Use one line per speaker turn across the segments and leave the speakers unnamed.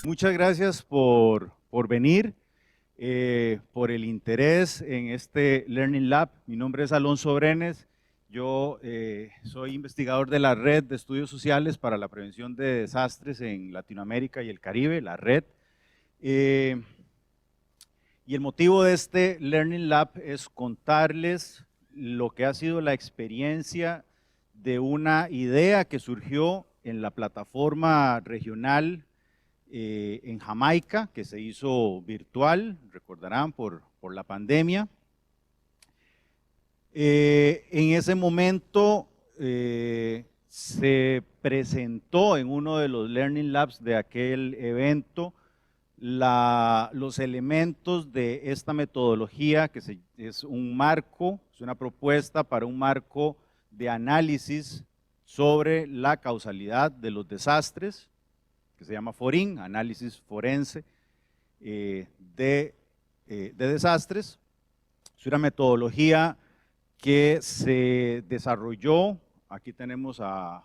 Muchas gracias por venir, por el interés en este Learning Lab. Mi nombre es Alonso Brenes. Yo soy investigador de la Red de Estudios Sociales para la Prevención de Desastres en Latinoamérica y el Caribe, la Red. Y el motivo de este Learning Lab es contarles lo que ha sido la experiencia de una idea que surgió en la plataforma regional en Jamaica, que se hizo virtual, recordarán, por la pandemia. En ese momento se presentó en uno de los Learning Labs de aquel evento los elementos de esta metodología, que es un marco, es una propuesta para un marco de análisis sobre la causalidad de los desastres, que se llama FORIN, Análisis Forense de Desastres. Es una metodología que se desarrolló, aquí tenemos a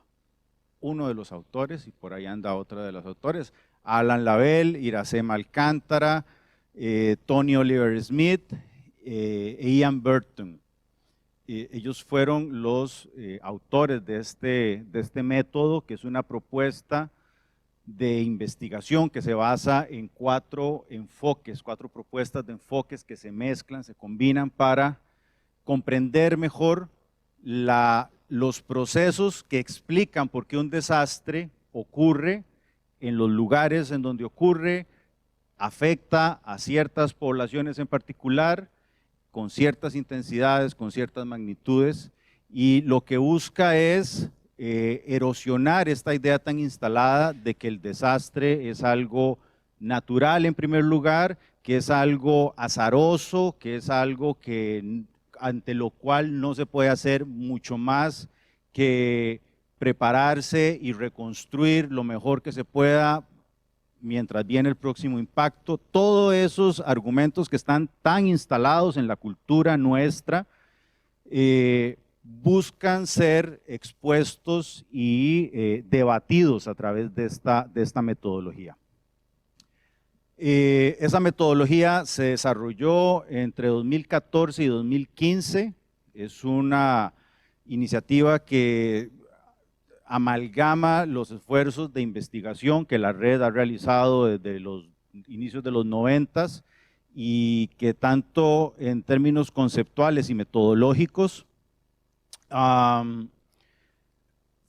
uno de los autores, y por ahí anda otra de los autores, Alan Lavelle, Iracema Alcántara, Tony Oliver Smith e Ian Burton. Ellos fueron los autores de este método, que es una propuesta de investigación que se basa en cuatro propuestas de enfoques que se mezclan, se combinan para comprender mejor los procesos que explican por qué un desastre ocurre en los lugares en donde ocurre, afecta a ciertas poblaciones en particular, con ciertas intensidades, con ciertas magnitudes, y lo que busca es erosionar esta idea tan instalada de que el desastre es algo natural en primer lugar, que es algo azaroso, que es algo ante lo cual no se puede hacer mucho más que prepararse y reconstruir lo mejor que se pueda mientras viene el próximo impacto. Todos esos argumentos que están tan instalados en la cultura nuestra buscan ser expuestos y debatidos a través de esta metodología. Esa metodología se desarrolló entre 2014 y 2015. Es una iniciativa que amalgama los esfuerzos de investigación que la red ha realizado desde los inicios de los 90s y que tanto en términos conceptuales y metodológicos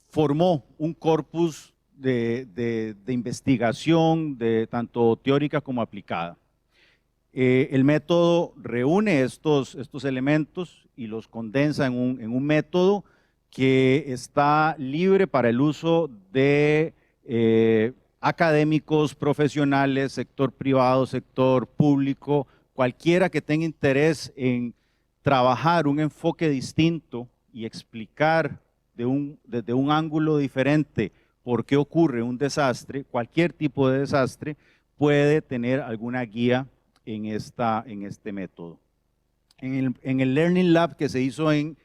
formó un corpus de investigación, tanto teórica como aplicada. El método reúne estos elementos y los condensa en un método que está libre para el uso de académicos, profesionales, sector privado, sector público, cualquiera que tenga interés en trabajar un enfoque distinto y explicar desde un ángulo diferente por qué ocurre un desastre, cualquier tipo de desastre, puede tener alguna guía en este método. En el Learning Lab que se hizo en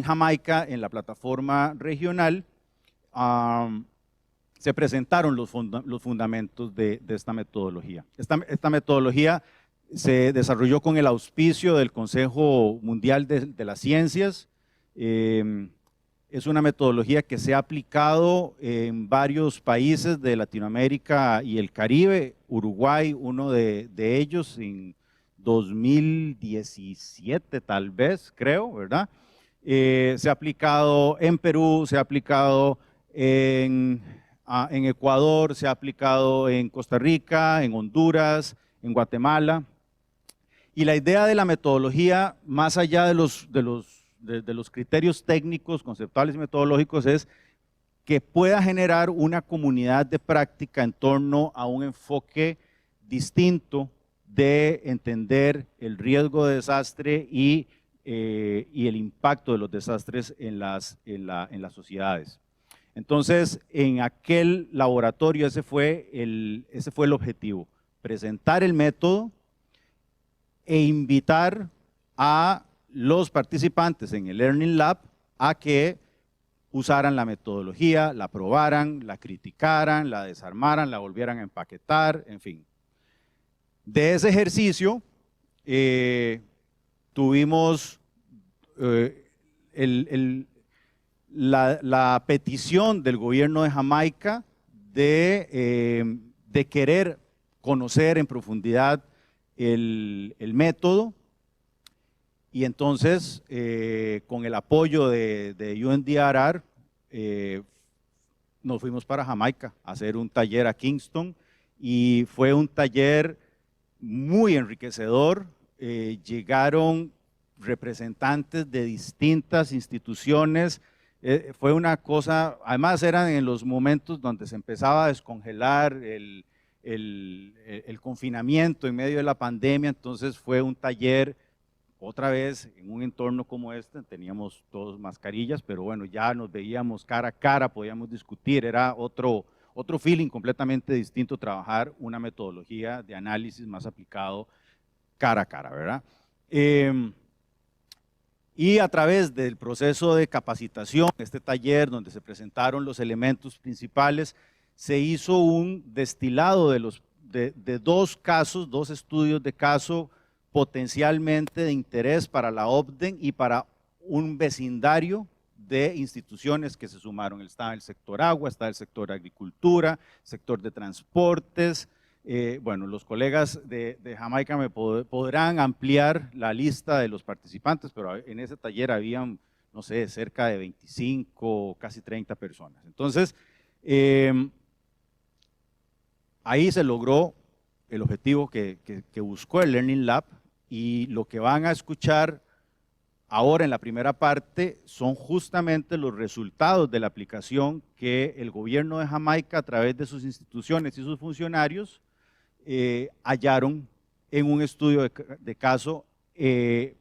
Jamaica, en la plataforma regional, se presentaron los fundamentos de esta metodología. Esta metodología se desarrolló con el auspicio del Consejo Mundial de las Ciencias. Es una metodología que se ha aplicado en varios países de Latinoamérica y el Caribe. Uruguay, uno de ellos, en 2017 tal vez, creo, ¿verdad? Se ha aplicado en Perú, se ha aplicado en Ecuador, se ha aplicado en Costa Rica, en Honduras, en Guatemala. Y la idea de la metodología, más allá de los criterios técnicos, conceptuales y metodológicos, es que pueda generar una comunidad de práctica en torno a un enfoque distinto de entender el riesgo de desastre y el impacto de los desastres en las sociedades. Entonces, en aquel laboratorio ese fue el objetivo, presentar el método e invitar a los participantes en el Learning Lab a que usaran la metodología, la probaran, la criticaran, la desarmaran, la volvieran a empaquetar, en fin. De ese ejercicio tuvimos la petición del gobierno de Jamaica de querer conocer en profundidad el método, y entonces con el apoyo de UNDRR nos fuimos para Jamaica a hacer un taller a Kingston, y fue un taller muy enriquecedor. Llegaron representantes de distintas instituciones. Fue una cosa, además eran en los momentos donde se empezaba a descongelar el confinamiento en medio de la pandemia, entonces fue un taller, otra vez en un entorno como este, teníamos todos mascarillas, pero bueno, ya nos veíamos cara a cara, podíamos discutir, era otro feeling completamente distinto, trabajar una metodología de análisis más aplicado cara a cara, ¿verdad? Y a través del proceso de capacitación, este taller donde se presentaron los elementos principales, se hizo un destilado de dos casos, dos estudios de caso potencialmente de interés para la OPDEN y para un vecindario de instituciones que se sumaron. Estaba el sector agua, está el sector agricultura, sector de transportes. Bueno, los colegas de Jamaica me podrán ampliar la lista de los participantes, pero en ese taller habían, no sé, cerca de 25, casi 30 personas. Entonces, ahí se logró el objetivo que buscó el Learning Lab, y lo que van a escuchar ahora en la primera parte son justamente los resultados de la aplicación que el gobierno de Jamaica, a través de sus instituciones y sus funcionarios, hallaron en un estudio de caso en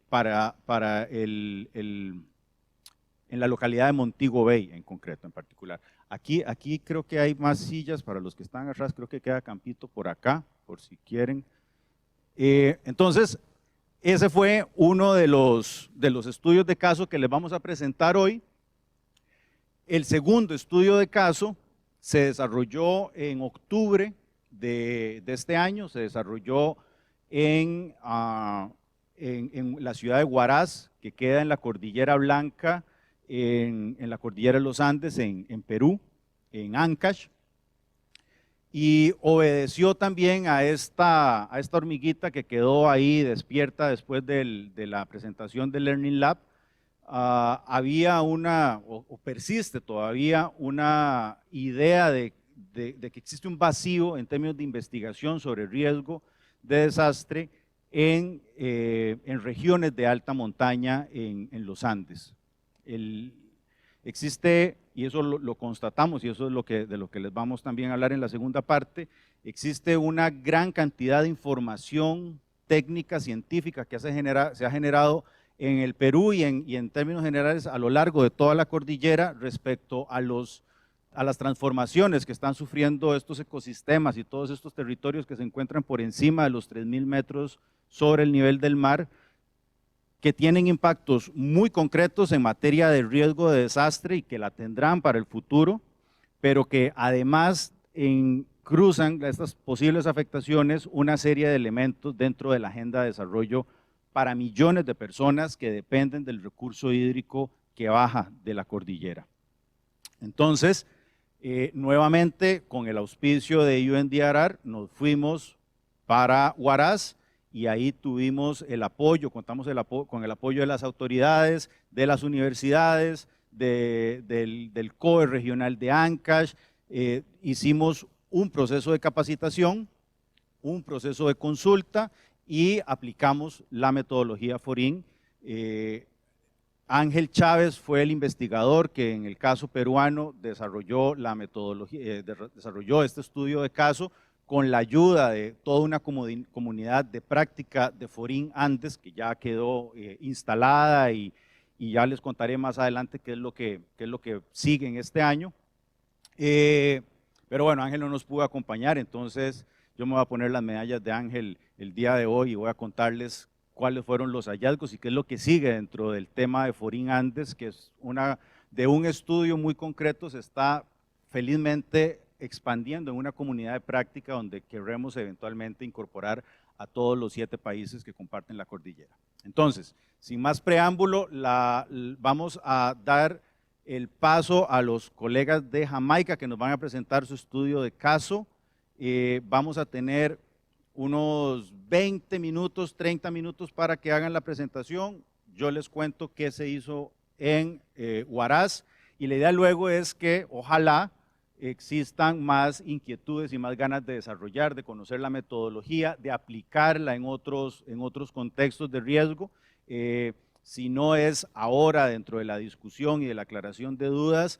la localidad de Montego Bay en concreto, en particular. Aquí creo que hay más sillas para los que están atrás, creo que queda campito por acá, por si quieren. Entonces, ese fue uno de los estudios de caso que les vamos a presentar hoy. El segundo estudio de caso se desarrolló en octubre de este año, se desarrolló en la ciudad de Huaraz, que queda en la Cordillera Blanca, en la Cordillera de los Andes, en Perú, en Ancash, y obedeció también a esta hormiguita que quedó ahí despierta después de la presentación del Learning Lab. Había o persiste todavía una idea de que existe un vacío en términos de investigación sobre riesgo de desastre en regiones de alta montaña en los Andes. Existe, y eso lo constatamos, y eso es de lo que les vamos también a hablar en la segunda parte, existe una gran cantidad de información técnica, científica que se ha generado en el Perú y en términos generales a lo largo de toda la cordillera respecto a las transformaciones que están sufriendo estos ecosistemas y todos estos territorios que se encuentran por encima de los 3.000 metros sobre el nivel del mar, que tienen impactos muy concretos en materia de riesgo de desastre y que la tendrán para el futuro, pero que además cruzan estas posibles afectaciones una serie de elementos dentro de la agenda de desarrollo para millones de personas que dependen del recurso hídrico que baja de la cordillera. Entonces, nuevamente con el auspicio de UNDRR nos fuimos para Huaraz, y ahí tuvimos el apoyo, contamos con el apoyo de las autoridades, de las universidades, del COE regional de Ancash. Hicimos un proceso de capacitación, un proceso de consulta, y aplicamos la metodología FORIN. Ángel Chávez fue el investigador que en el caso peruano desarrolló la metodología, desarrolló este estudio de caso con la ayuda de toda una comunidad de práctica de FORIN Andes, que ya quedó instalada, y ya les contaré más adelante qué es lo que sigue en este año. Pero bueno, Ángel no nos pudo acompañar, entonces yo me voy a poner las medallas de Ángel el día de hoy y voy a contarles cuáles fueron los hallazgos y qué es lo que sigue dentro del tema de FORIN Andes, que es una de un estudio muy concreto se está felizmente expandiendo en una comunidad de práctica donde queremos eventualmente incorporar a todos los 7 países que comparten la cordillera. Entonces, sin más preámbulo, vamos a dar el paso a los colegas de Jamaica que nos van a presentar su estudio de caso. Vamos a tener unos 20 minutos, 30 minutos para que hagan la presentación. Yo les cuento qué se hizo en Huaraz y la idea luego es que ojalá existan más inquietudes y más ganas de desarrollar, de conocer la metodología, de aplicarla en otros contextos de riesgo. Si no es ahora dentro de la discusión y de la aclaración de dudas,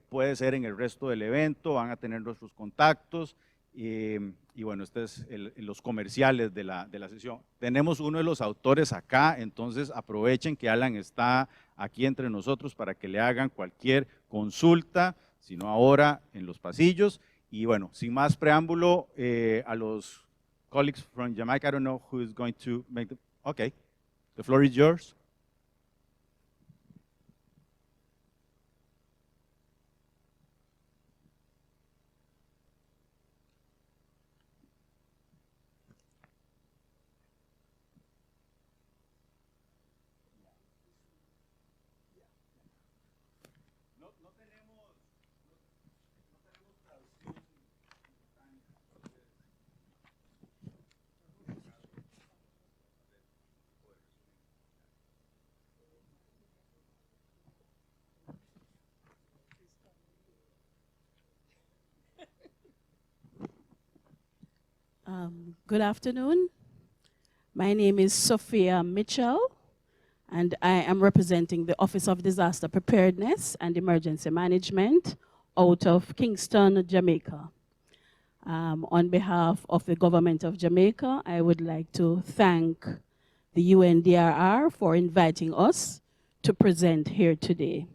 puede ser en el resto del evento, van a tener nuestros contactos y bueno, estos es los comerciales de la sesión. Tenemos uno de los autores acá, entonces aprovechen que Alan está aquí entre nosotros para que le hagan cualquier consulta, sino ahora en los pasillos. Y bueno, sin más preámbulo, a los colleagues from Jamaica, I don't know who is going to make the, okay, the floor is yours.
Good afternoon. My name is Sophia Mitchell, and I am representing the Office of Disaster Preparedness and Emergency Management out of Kingston, Jamaica. On behalf of the government of Jamaica, I would like to thank the UNDRR for inviting us to present here today.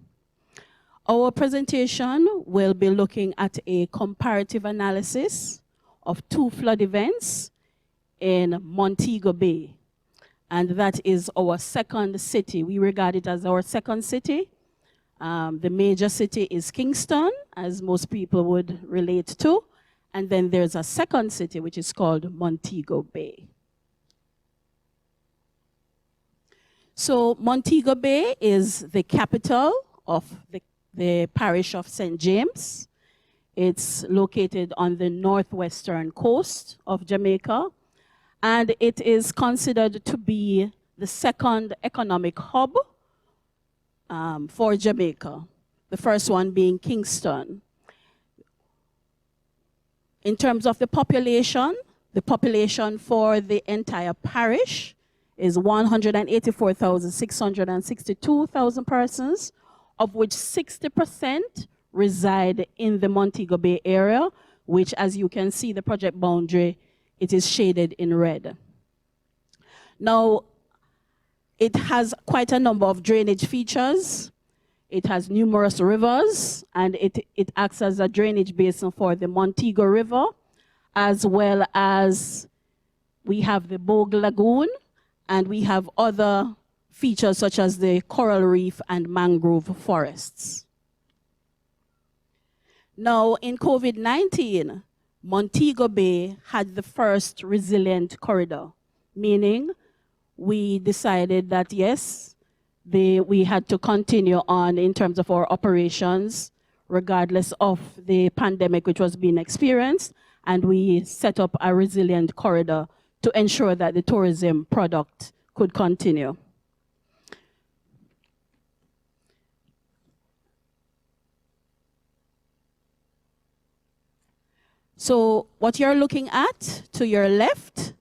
Our presentation will be looking at a comparative analysis of 2 flood events in Montego Bay, and that is our second city. We regard it as our second city. The major city is Kingston, as most people would relate to, and then there's a second city which is called Montego Bay. So Montego Bay is the capital of the parish of St. James. It's located on the northwestern coast of Jamaica, and it is considered to be the second economic hub for Jamaica, the first one being Kingston. In terms of the population for the entire parish is 184,662 persons, of which 60% reside in the Montego Bay area, which, as you can see, the project boundary, it is shaded in red. Now, it has quite a number of drainage features. It has numerous rivers, and it acts as a drainage basin for the Montego River, as well as we have the Bogue Lagoon, and we have other features such as the coral reef and mangrove forests. Now, in COVID-19, Montego Bay had the first resilient corridor, meaning we decided that, yes, we had to continue on in terms of our operations, regardless of the pandemic which was being experienced, and we set up a resilient corridor to ensure that the tourism product could continue. So what you're looking at to your left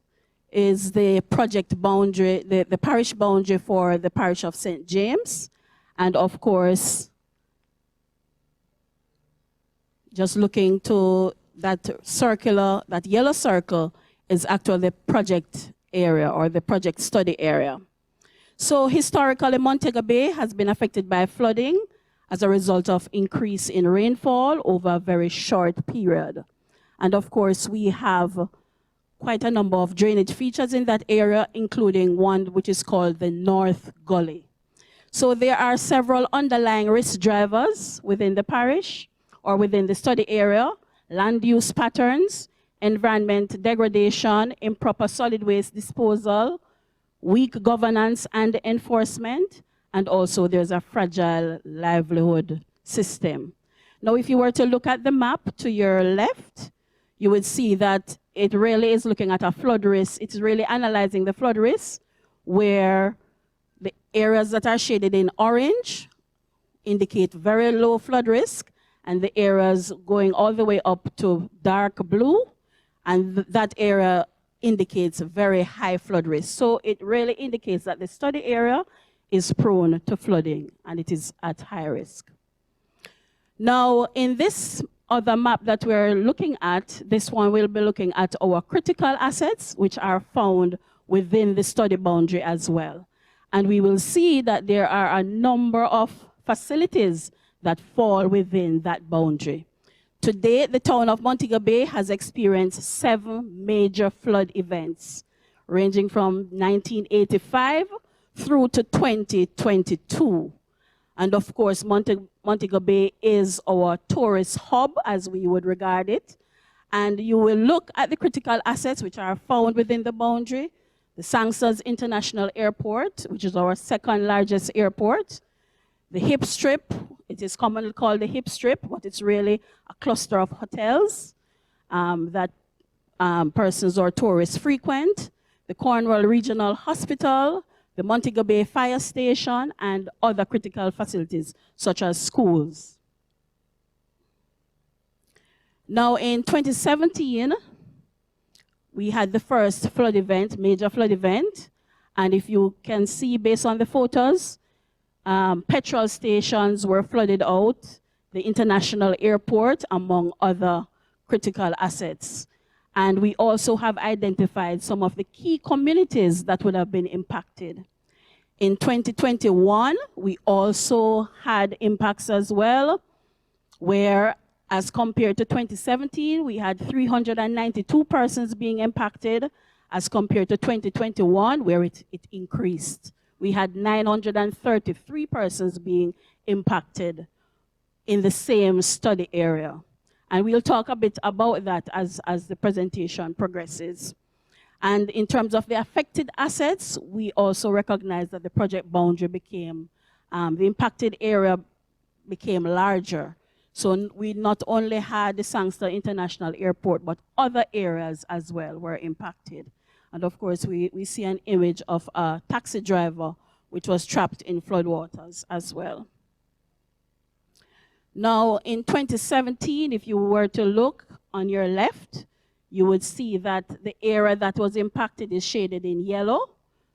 is the project boundary, the parish boundary for the parish of St. James. And of course, just looking to that yellow circle is actually the project area or the project study area. So historically, Montego Bay has been affected by flooding as a result of increase in rainfall over a very short period. And of course, we have quite a number of drainage features in that area, including one which is called the North Gully. So there are several underlying risk drivers within the parish or within the study area: land use patterns, environment degradation, improper solid waste disposal, weak governance and enforcement, and also there's a fragile livelihood system. Now, if you were to look at the map to your left, you would see that it really is looking at a flood risk. It's really analyzing the flood risk, where the areas that are shaded in orange indicate very low flood risk, and the areas going all the way up to dark blue, and that area indicates very high flood risk. So it really indicates that the study area is prone to flooding and it is at high risk. Now, in this other map that we're looking at, this one will be looking at our critical assets, which are found within the study boundary as well. And we will see that there are a number of facilities that fall within that boundary. To date, the town of Montego Bay has experienced 7 major flood events, ranging from 1985 through to 2022. And of course, Montego Bay is our tourist hub, as we would regard it. And you will look at the critical assets which are found within the boundary: the Sangsters International Airport, which is our second largest airport; the Hip Strip, it is commonly called the Hip Strip, but it's really a cluster of hotels that persons or tourists frequent; the Cornwall Regional Hospital; the Montego Bay Fire Station, and other critical facilities such as schools. Now, in 2017, we had the first flood event, major flood event, and if you can see based on the photos, petrol stations were flooded out, the international airport, among other critical assets. And we also have identified some of the key communities that would have been impacted. In 2021, we also had impacts as well, where as compared to 2017, we had 392 persons being impacted, as compared to 2021, where it increased. We had 933 persons being impacted in the same study area. And we'll talk a bit about that as the presentation progresses. And in terms of the affected assets, we also recognize that the project boundary became, the impacted area became larger. So we not only had the Sangster International Airport, but other areas as well were impacted. And of course, we see an image of a taxi driver which was trapped in floodwaters as well. Now, in 2017, if you were to look on your left, you would see that the area that was impacted is shaded in yellow.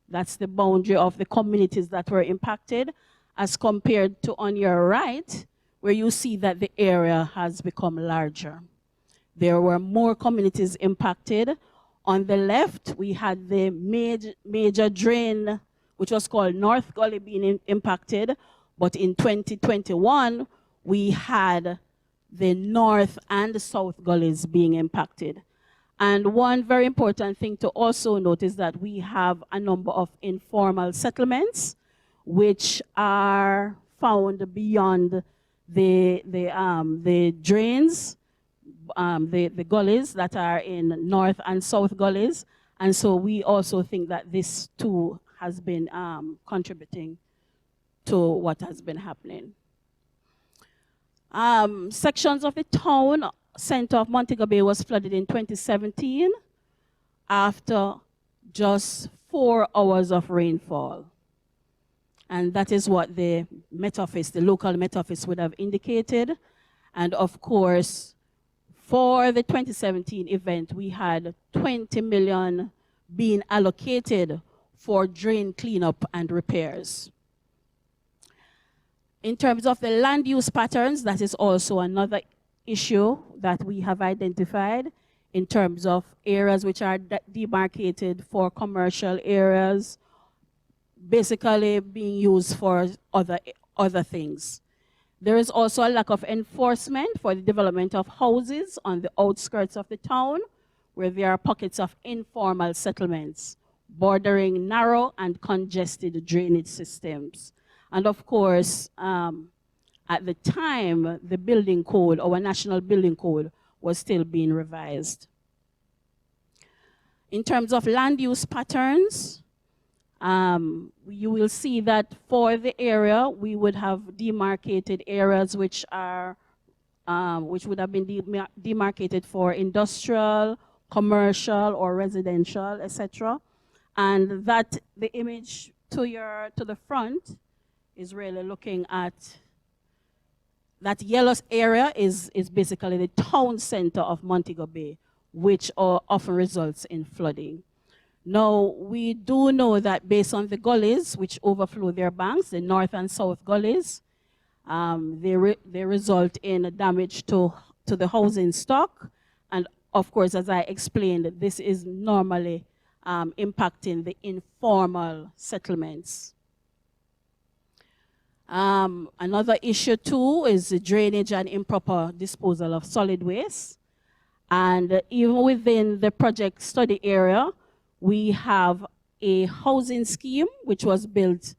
That's the boundary of the communities that were impacted, as compared to on your right, where you see that the area has become larger. There were more communities impacted. On the left, we had the major drain, which was called North Gully, being impacted. But in 2021, we had the North and the South Gullies being impacted. And one very important thing to also note is that we have a number of informal settlements which are found beyond the drains, the gullies that are in North and South Gullies. And so we also think that this too has been contributing to what has been happening. Sections of the town center of Montego Bay was flooded in 2017 after just 4 hours of rainfall. And that is what the Met Office, the local Met Office, would have indicated. And of course, for the 2017 event, we had 20 million being allocated for drain cleanup and repairs. In terms of the land use patterns, that is also another issue that we have identified in terms of areas which are demarcated for commercial areas, basically being used for other things. There is also a lack of enforcement for the development of houses on the outskirts of the town, where there are pockets of informal settlements bordering narrow and congested drainage systems. And of course, at the time, the building code, our national building code, was still being revised. In terms of land use patterns, you will see that for the area, we would have demarcated areas which would have been demarcated for industrial, commercial, or residential, etc. And that the image to the front is really looking at that yellow area is basically the town center of Montego Bay, which often results in flooding. Now, we do know that based on the gullies which overflow their banks, the north and south gullies, they result in damage to the housing stock. And of course, as I explained, this is normally impacting the informal settlements. Another issue too is the drainage and improper disposal of solid waste. And even within the project study area, we have a housing scheme which was built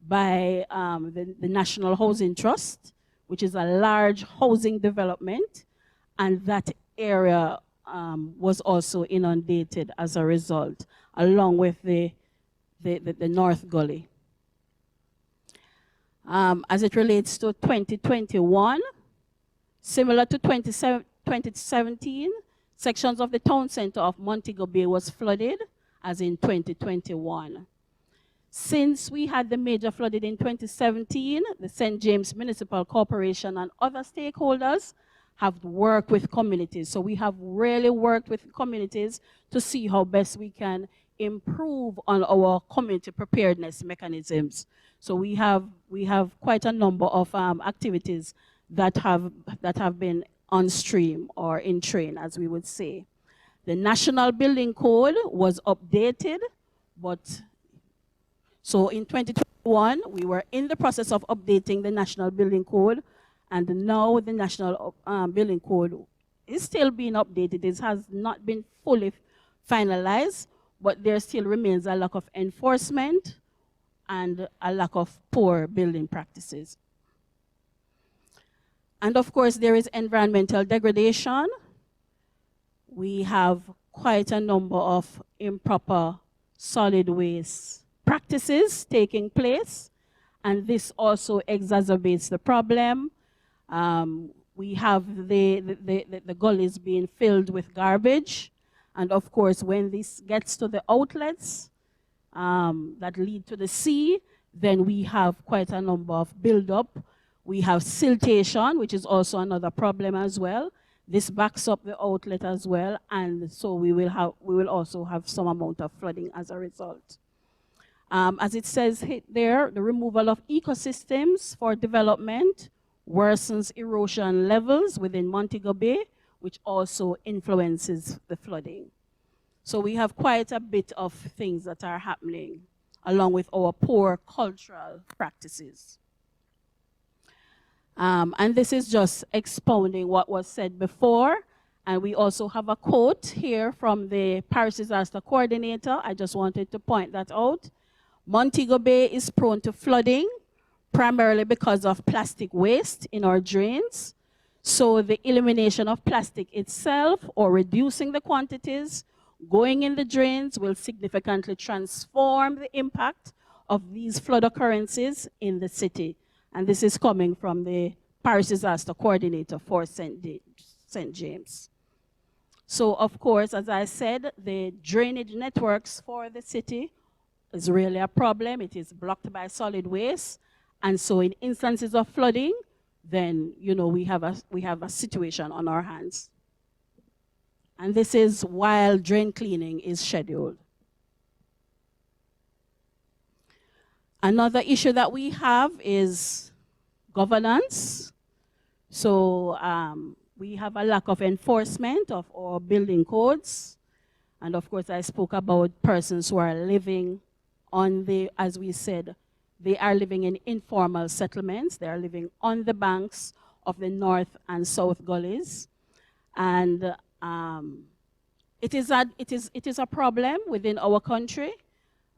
by the National Housing Trust, which is a large housing development, and that area was also inundated as a result, along with the North Gully. As it relates to 2021, similar to 2017, sections of the town center of Montego Bay was flooded, as in 2021. Since we had the major flooding in 2017, the St. James Municipal Corporation and other stakeholders have worked with communities. So we have really worked with communities to see how best we can improve on our community preparedness mechanisms. So we have quite a number of activities that have been on stream or in train, as we would say. The National Building Code was updated, so in 2021, we were in the process of updating the National Building Code, and now the National Building Code is still being updated. It has not been fully finalized, but there still remains a lack of enforcement and a lack of poor building practices. And of course, there is environmental degradation. We have quite a number of improper solid waste practices taking place, and this also exacerbates the problem. We have the gullies being filled with garbage, and of course, when this gets to the outlets that lead to the sea, then we have quite a number of buildup. We have siltation, which is also another problem as well. This backs up the outlet as well, and so we will also have some amount of flooding as a result. As it says there, the removal of ecosystems for development worsens erosion levels within Montego Bay, which also influences the flooding. So we have quite a bit of things that are happening, along with our poor cultural practices. And this is just expounding what was said before. And we also have a quote here from the Parish Disaster Coordinator. I just wanted to point that out. Montego Bay is prone to flooding, primarily because of plastic waste in our drains. So the elimination of plastic itself, or reducing the quantities going in the drains, will significantly transform the impact of these flood occurrences in the city. And this is coming from the Parish Disaster Coordinator for St. James. So, of course, as I said, the drainage networks for the city is really a problem. It is blocked by solid waste. And so in instances of flooding, then, you know, we have a situation on our hands. And this is while drain cleaning is scheduled. Another issue that we have is governance. So we have a lack of enforcement of our building codes. And of course, I spoke about persons who are living on as we said, they are living in informal settlements. They are living on the banks of the north and south gullies. And it is a problem within our country,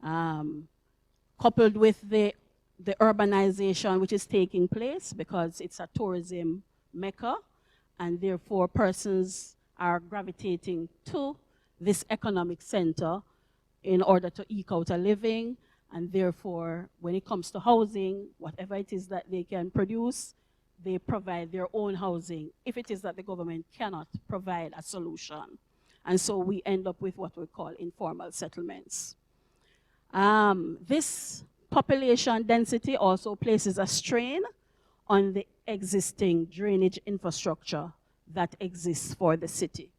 coupled with the the urbanization which is taking place because it's a tourism mecca, and therefore persons are gravitating to this economic center in order to eke out a living, and therefore when it comes to housing, whatever it is that they can produce, they provide their own housing if it is that the government cannot provide a solution. And so we end up with what we call informal settlements. This population density also places a strain on the existing drainage infrastructure that exists for the city.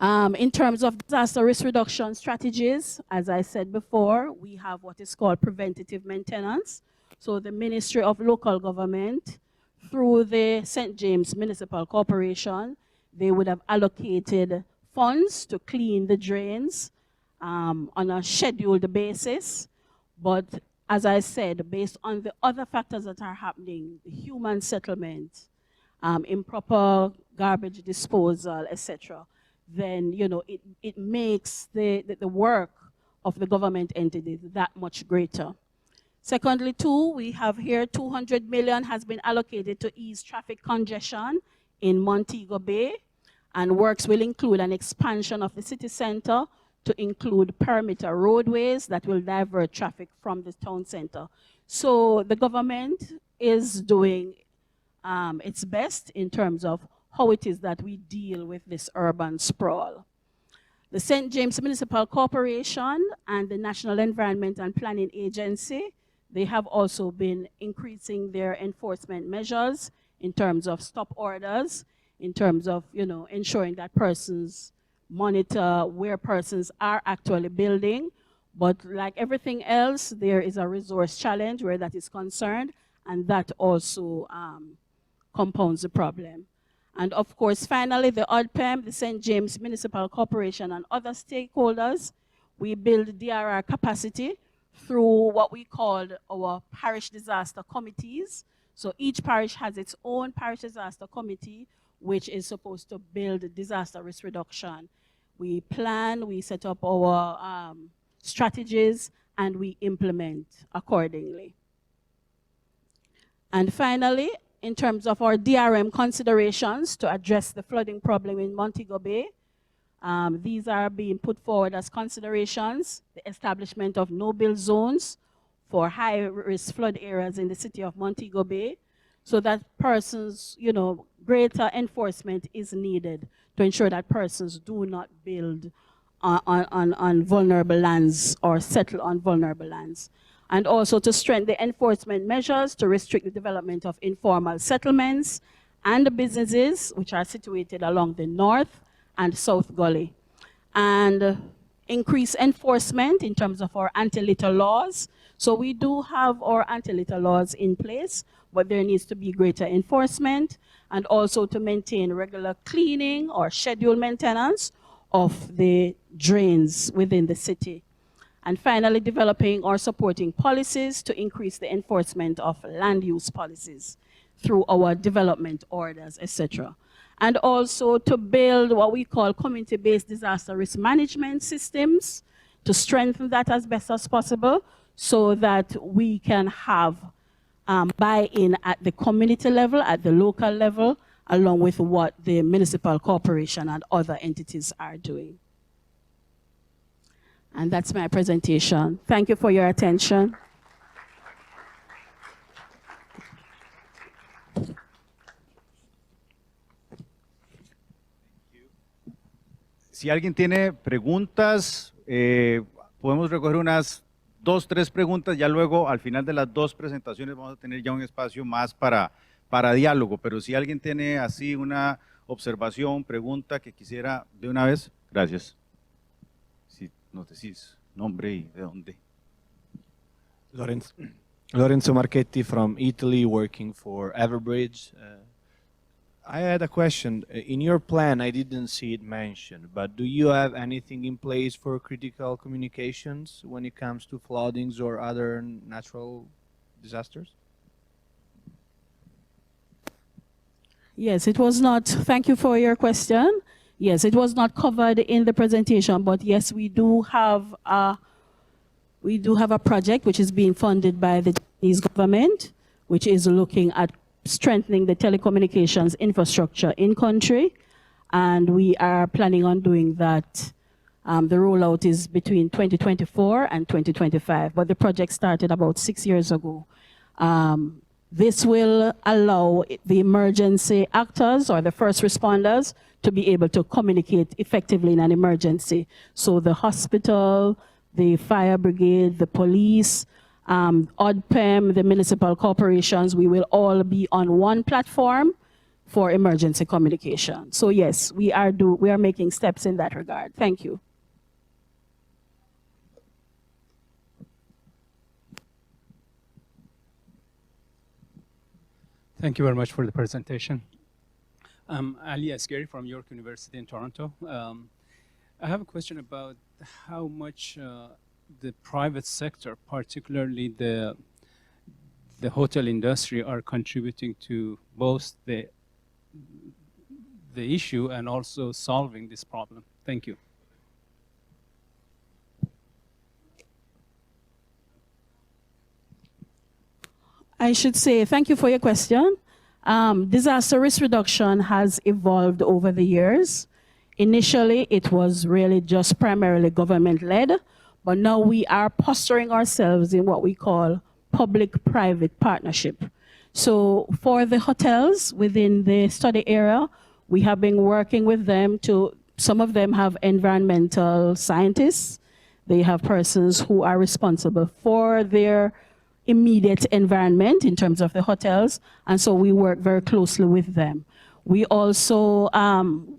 In terms of disaster risk reduction strategies, as I said before, we have what is called preventative maintenance. So the Ministry of Local Government, through the St. James Municipal Corporation, they would have allocated funds to clean the drains on a scheduled basis. But as I said, based on the other factors that are happening, the human settlement, improper garbage disposal, etc., then it makes the work of the government entities that much greater. Secondly, too, we have here 200 million has been allocated to ease traffic congestion in Montego Bay, and works will include an expansion of the city center to include perimeter roadways that will divert traffic from the town center. So the government is doing its best in terms of how it is that we deal with this urban sprawl. The St. James Municipal Corporation and the National Environment and Planning Agency, they have also been increasing their enforcement measures in terms of stop orders, in terms of ensuring that persons monitor where persons are actually building. But like everything else, there is a resource challenge where that is concerned, and that also compounds the problem. And of course, finally, the ODPEM, the St. James Municipal Corporation, and other stakeholders, we build DRR capacity through what we call our parish disaster committees. So each parish has its own parish disaster committee, which is supposed to build disaster risk reduction. We plan, we set up our strategies, and we implement accordingly. And finally, in terms of our DRM considerations to address the flooding problem in Montego Bay, these are being put forward as considerations: the establishment of no-build zones for high-risk flood areas in the city of Montego Bay, so that persons, greater enforcement is needed to ensure that persons do not build on vulnerable lands or settle on vulnerable lands. And also to strengthen the enforcement measures to restrict the development of informal settlements and the businesses which are situated along the North and South Gully. And increase enforcement in terms of our anti-litter laws. So we do have our anti-litter laws in place, but there needs to be greater enforcement, and also to maintain regular cleaning or scheduled maintenance of the drains within the city. And finally, developing or supporting policies to increase the enforcement of land use policies through our development orders, etc. And also to build what we call community-based disaster risk management systems, to strengthen that as best as possible so that we can have buy-in at the community level, at the local level, along with what the municipal corporation and other entities are doing. And that's my presentation. Thank you for your attention.
Si alguien tiene preguntas, podemos recoger unas 2, 3 preguntas. Ya luego, al final de las 2 presentaciones, vamos a tener ya un espacio más para diálogo. Pero si alguien tiene así una observación, pregunta que quisiera de una vez, gracias. Si nos decís nombre y de dónde.
Lorenzo Marchetti from Italy, working for Everbridge. I had a question. In your plan, I didn't see it mentioned, but do you have anything in place for critical communications when it comes to floodings or other natural disasters?
Yes, it was not, thank you for your question. Yes, it was not covered in the presentation, but yes, we do have We do have a project which is being funded by the Chinese government, which is looking at strengthening the telecommunications infrastructure in country. And we are planning on doing that. The rollout is between 2024 and 2025, but the project started about 6 years ago. This will allow the emergency actors or the first responders to be able to communicate effectively in an emergency. So the hospital, the fire brigade, the police, ODPEM, the municipal corporations, we will all be on one platform for emergency communication. So yes, we are making steps in that regard. Thank you.
Thank you very much for the presentation. I'm Ali Asghari from York University in Toronto. I have a question about how much the private sector, particularly the hotel industry, are contributing to both the issue and also solving this problem. Thank you.
I should say, thank you for your question. Disaster risk reduction has evolved over the years. Initially, it was really just primarily government-led, but now we are posturing ourselves in what we call public-private partnership. So for the hotels within the study area, we have been working with them some of them have environmental scientists. They have persons who are responsible for their immediate environment in terms of the hotels, and so we work very closely with them. We also,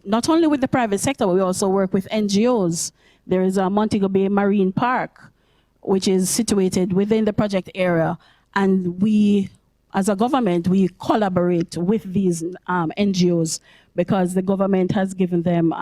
not only with the private sector, but we also work with NGOs. There is a Montego Bay Marine Park, which is situated within the project area, and we, as a government, we collaborate with these NGOs because the government has given them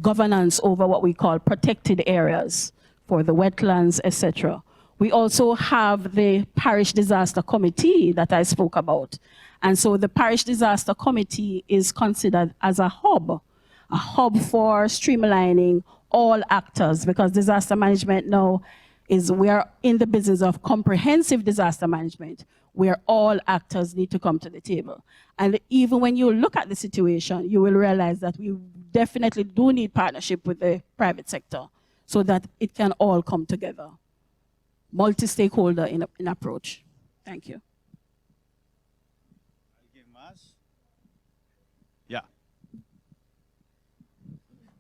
governance over what we call protected areas for the wetlands, etc. We also have the Parish Disaster Committee that I spoke about. And so the Parish Disaster Committee is considered as a hub for streamlining all actors, because disaster management now we are in the business of comprehensive disaster management, where all actors need to come to the table. And even when you look at the situation, you will realize that we definitely do need partnership with the private sector so that it can all come together. Multi-stakeholder in approach. Thank you.
Yeah.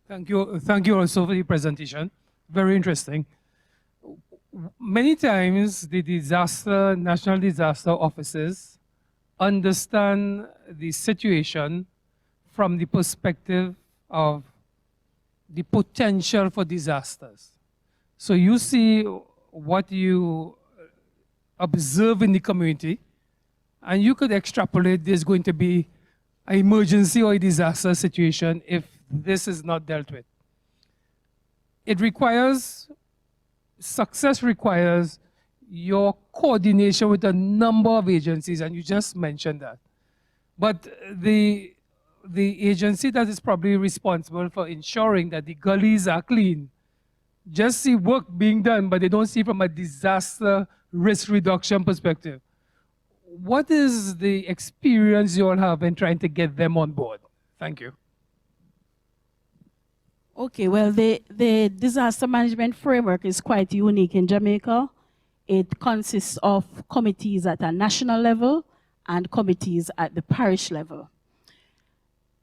Thank you also for the presentation. Very interesting. Many times the national disaster offices understand the situation from the perspective of the potential for disasters. So you see what you observe in the community, and you could extrapolate there's going to be an emergency or a disaster situation if this is not dealt with. Success requires your coordination with a number of agencies, and you just mentioned that. But the agency that is probably responsible for ensuring that the gullies are clean just see work being done, but they don't see from a disaster risk reduction perspective. What is the experience you all have in trying to get them on board? Thank you.
Okay, well, the disaster management framework is quite unique in Jamaica. It consists of committees at a national level and committees at the parish level.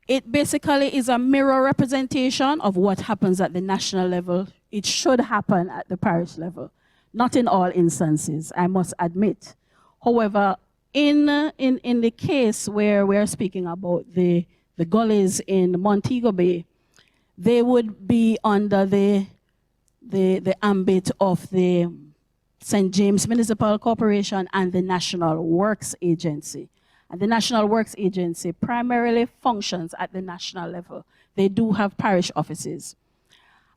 It basically is a mirror representation of what happens at the national level. It should happen at the parish level. Not in all instances, I must admit. However, in the case where we're speaking about the gullies in Montego Bay, they would be under the ambit of the St. James Municipal Corporation and the National Works Agency. And the National Works Agency primarily functions at the national level. They do have parish offices.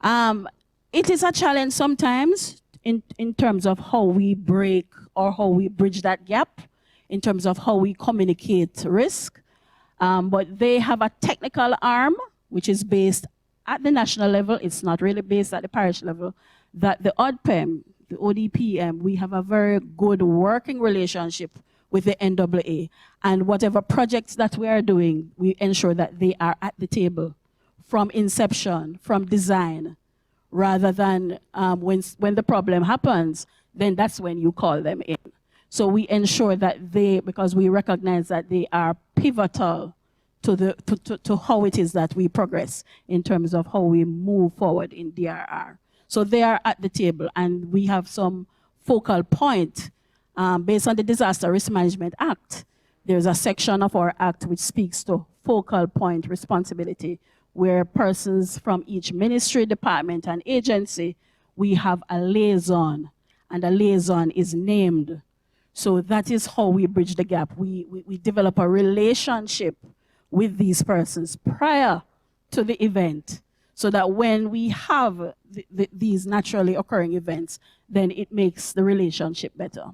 It is a challenge sometimes in terms of how we break or how we bridge that gap, in terms of how we communicate risk. But they have a technical arm, which is based at the national level. It's not really based at the parish level. that the ODPEM, the ODPM, we have a very good working relationship with the NAA. And whatever projects that we are doing, we ensure that they are at the table from inception, from design, rather than when the problem happens, then that's when you call them in. So we ensure that because we recognize that they are pivotal to how it is that we progress in terms of how we move forward in DRR. So they are at the table, and we have some focal point based on the Disaster Risk Management Act. There's a section of our act which speaks to focal point responsibility, where persons from each ministry, department, and agency, we have a liaison, and a liaison is named. So that is how we bridge the gap. We develop a relationship with these persons prior to the event, so that when we have these naturally occurring events, then it makes the relationship better.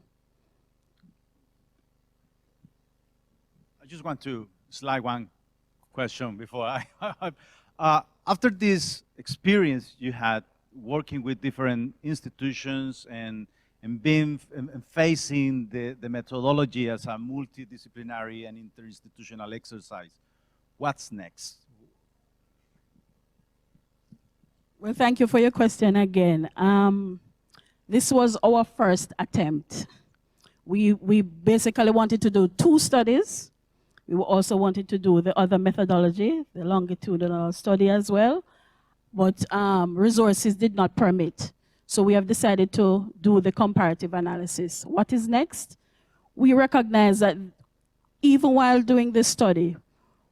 I just want to slide one question before after this experience you had working with different institutions and facing the methodology as a multidisciplinary and interinstitutional exercise, what's next?
Well, thank you for your question again. This was our first attempt. We basically wanted to do 2 studies. We also wanted to do the other methodology, the longitudinal study as well, but resources did not permit. So we have decided to do the comparative analysis. What is next? We recognize that even while doing this study,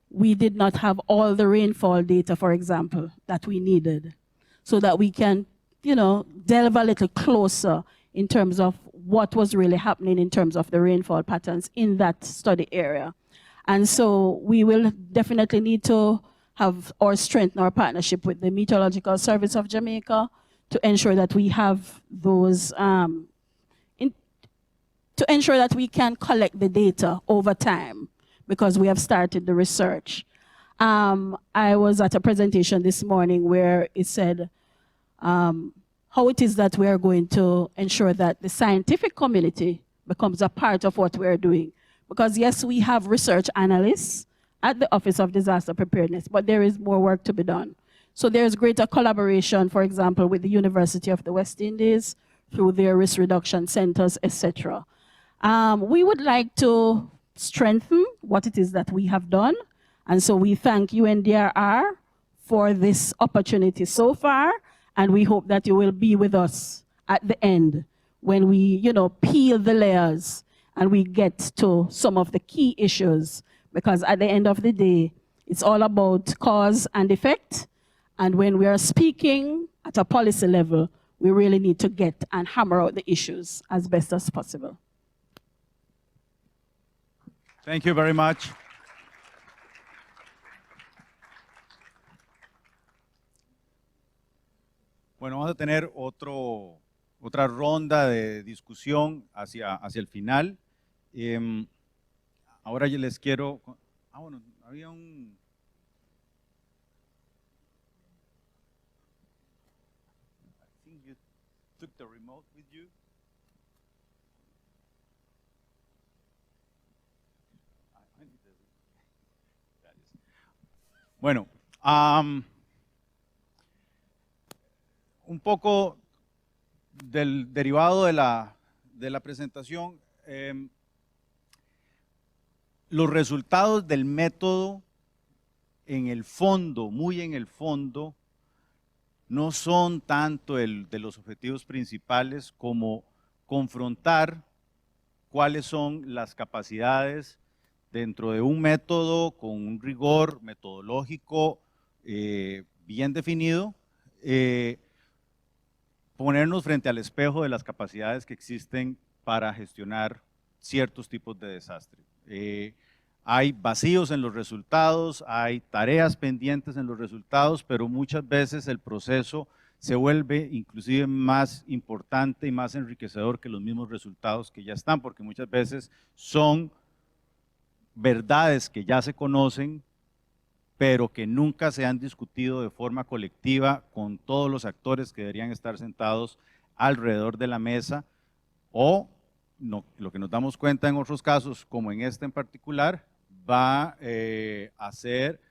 we did not have all the rainfall data, for example, that we needed, so that we can, delve a little closer in terms of what was really happening in terms of the rainfall patterns in that study area. And so we will definitely need to have or strengthen our partnership with the Meteorological Service of Jamaica to ensure that we have those, to ensure that we can collect the data over time, because we have started the research. I was at a presentation this morning where it said how it is that we are going to ensure that the scientific community becomes a part of what we are doing. Because yes, we have research analysts at the Office of Disaster Preparedness, but there is more work to be done. So there's greater collaboration, for example, with the University of the West Indies through their risk reduction centers, etc. We would like to strengthen what it is that we have done. And so we thank UNDRR for this opportunity so far, and we hope that you will be with us at the end when we, peel the layers and we get to some of the key issues, because at the end of the day, it's all about cause and effect. And when we are speaking at a policy level, we really need to get and hammer out the issues as best as possible.
Thank you very much. Bueno, vamos a tener otra ronda de discusión hacia el final. Ahora yo les quiero... bueno, había un... I think you took the remote with you. Bueno, un poco del derivado de la presentación, los resultados del método en el fondo, muy en el fondo, no son tanto de los objetivos principales como confrontar cuáles son las capacidades dentro de un método con un rigor metodológico bien definido, ponernos frente al espejo de las capacidades que existen para gestionar ciertos tipos de desastre. Hay vacíos en los resultados, hay tareas pendientes en los resultados, pero muchas veces el proceso se vuelve inclusive más importante y más enriquecedor que los mismos resultados que ya están, porque muchas veces son verdades que ya se conocen pero que nunca se han discutido de forma colectiva con todos los actores que deberían estar sentados alrededor de la mesa, o no, lo que nos damos cuenta en otros casos, como en este en particular, va a ser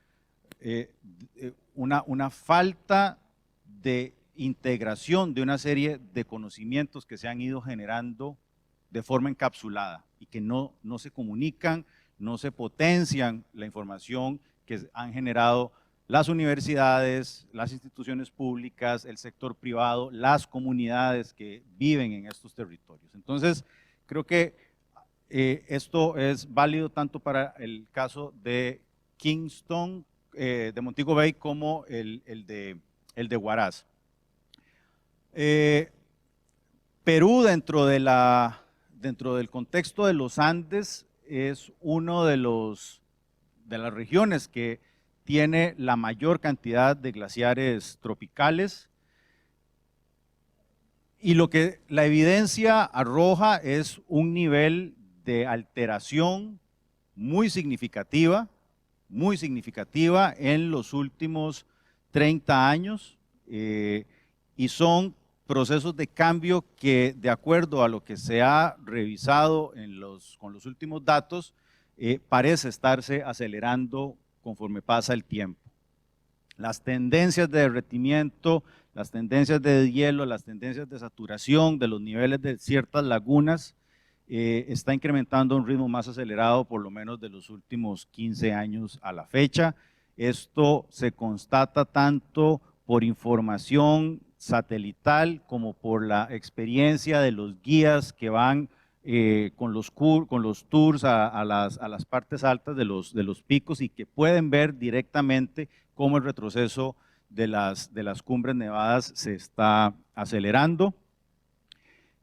una falta de integración de una serie de conocimientos que se han ido generando de forma encapsulada y que no se comunican, no se potencian la información que han generado las universidades, las instituciones públicas, el sector privado, las comunidades que viven en estos territorios. Entonces, creo que esto es válido tanto para el caso de Kingston, de Montego Bay, como el de Huaraz. Perú, dentro del contexto de los Andes, es uno de las regiones que tiene la mayor cantidad de glaciares tropicales, y lo que la evidencia arroja es un nivel de alteración muy significativa en los últimos 30 años, y son procesos de cambio que, de acuerdo a lo que se ha revisado con los últimos datos, parece estarse acelerando conforme pasa el tiempo. Las tendencias de derretimiento, las tendencias de deshielo, las tendencias de saturación de los niveles de ciertas lagunas está incrementando a un ritmo más acelerado, por lo menos de los últimos 15 años a la fecha. Esto se constata tanto por información satelital como por la experiencia de los guías que van con los tours a las partes altas de los picos, y que pueden ver directamente cómo el retroceso de las cumbres nevadas se está acelerando.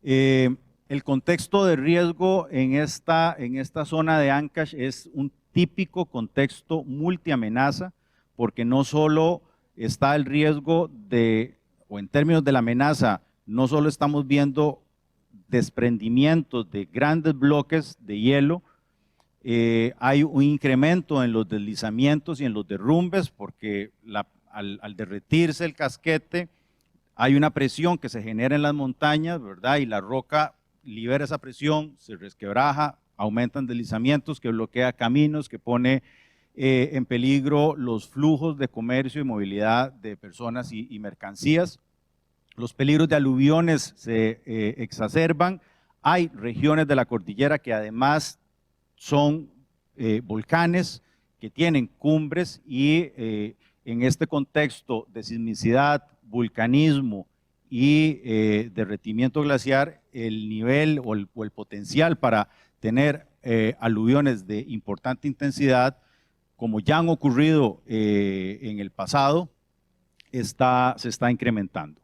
El contexto de riesgo en esta zona de Ancash es un típico contexto multiamenaza, porque no solo está el riesgo o en términos de la amenaza, no solo estamos viendo desprendimientos de grandes bloques de hielo, hay un incremento en los deslizamientos y en los derrumbes, porque al derretirse el casquete hay una presión que se genera en las montañas, ¿verdad? Y la roca libera esa presión, se resquebraja, aumentan deslizamientos que bloquea caminos, que pone en peligro los flujos de comercio y movilidad de personas y mercancías. Los peligros de aluviones se exacerban. Hay regiones de la cordillera que además son volcanes, que tienen cumbres, y en este contexto de sismicidad, vulcanismo y derretimiento glaciar, el nivel o el potencial para tener aluviones de importante intensidad, como ya han ocurrido en el pasado, se está incrementando.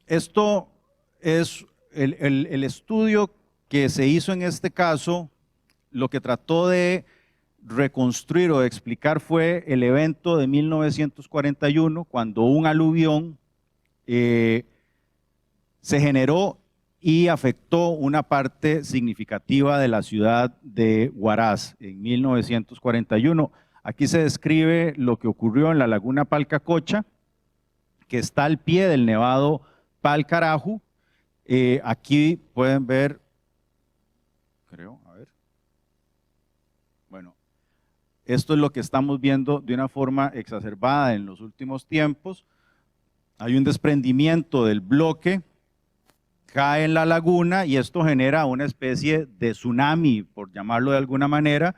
Esto es el estudio que se hizo en este caso. Lo que trató de reconstruir o de explicar fue el evento de 1941, cuando un aluvión se generó y afectó una parte significativa de la ciudad de Huaraz en 1941. Aquí se describe lo que ocurrió en la laguna Palcacocha, que está al pie del nevado Palcaraju. Aquí pueden ver, creo, a ver. Bueno, esto es lo que estamos viendo de una forma exacerbada en los últimos tiempos. Hay un desprendimiento del bloque, cae en la laguna, y esto genera una especie de tsunami, por llamarlo de alguna manera,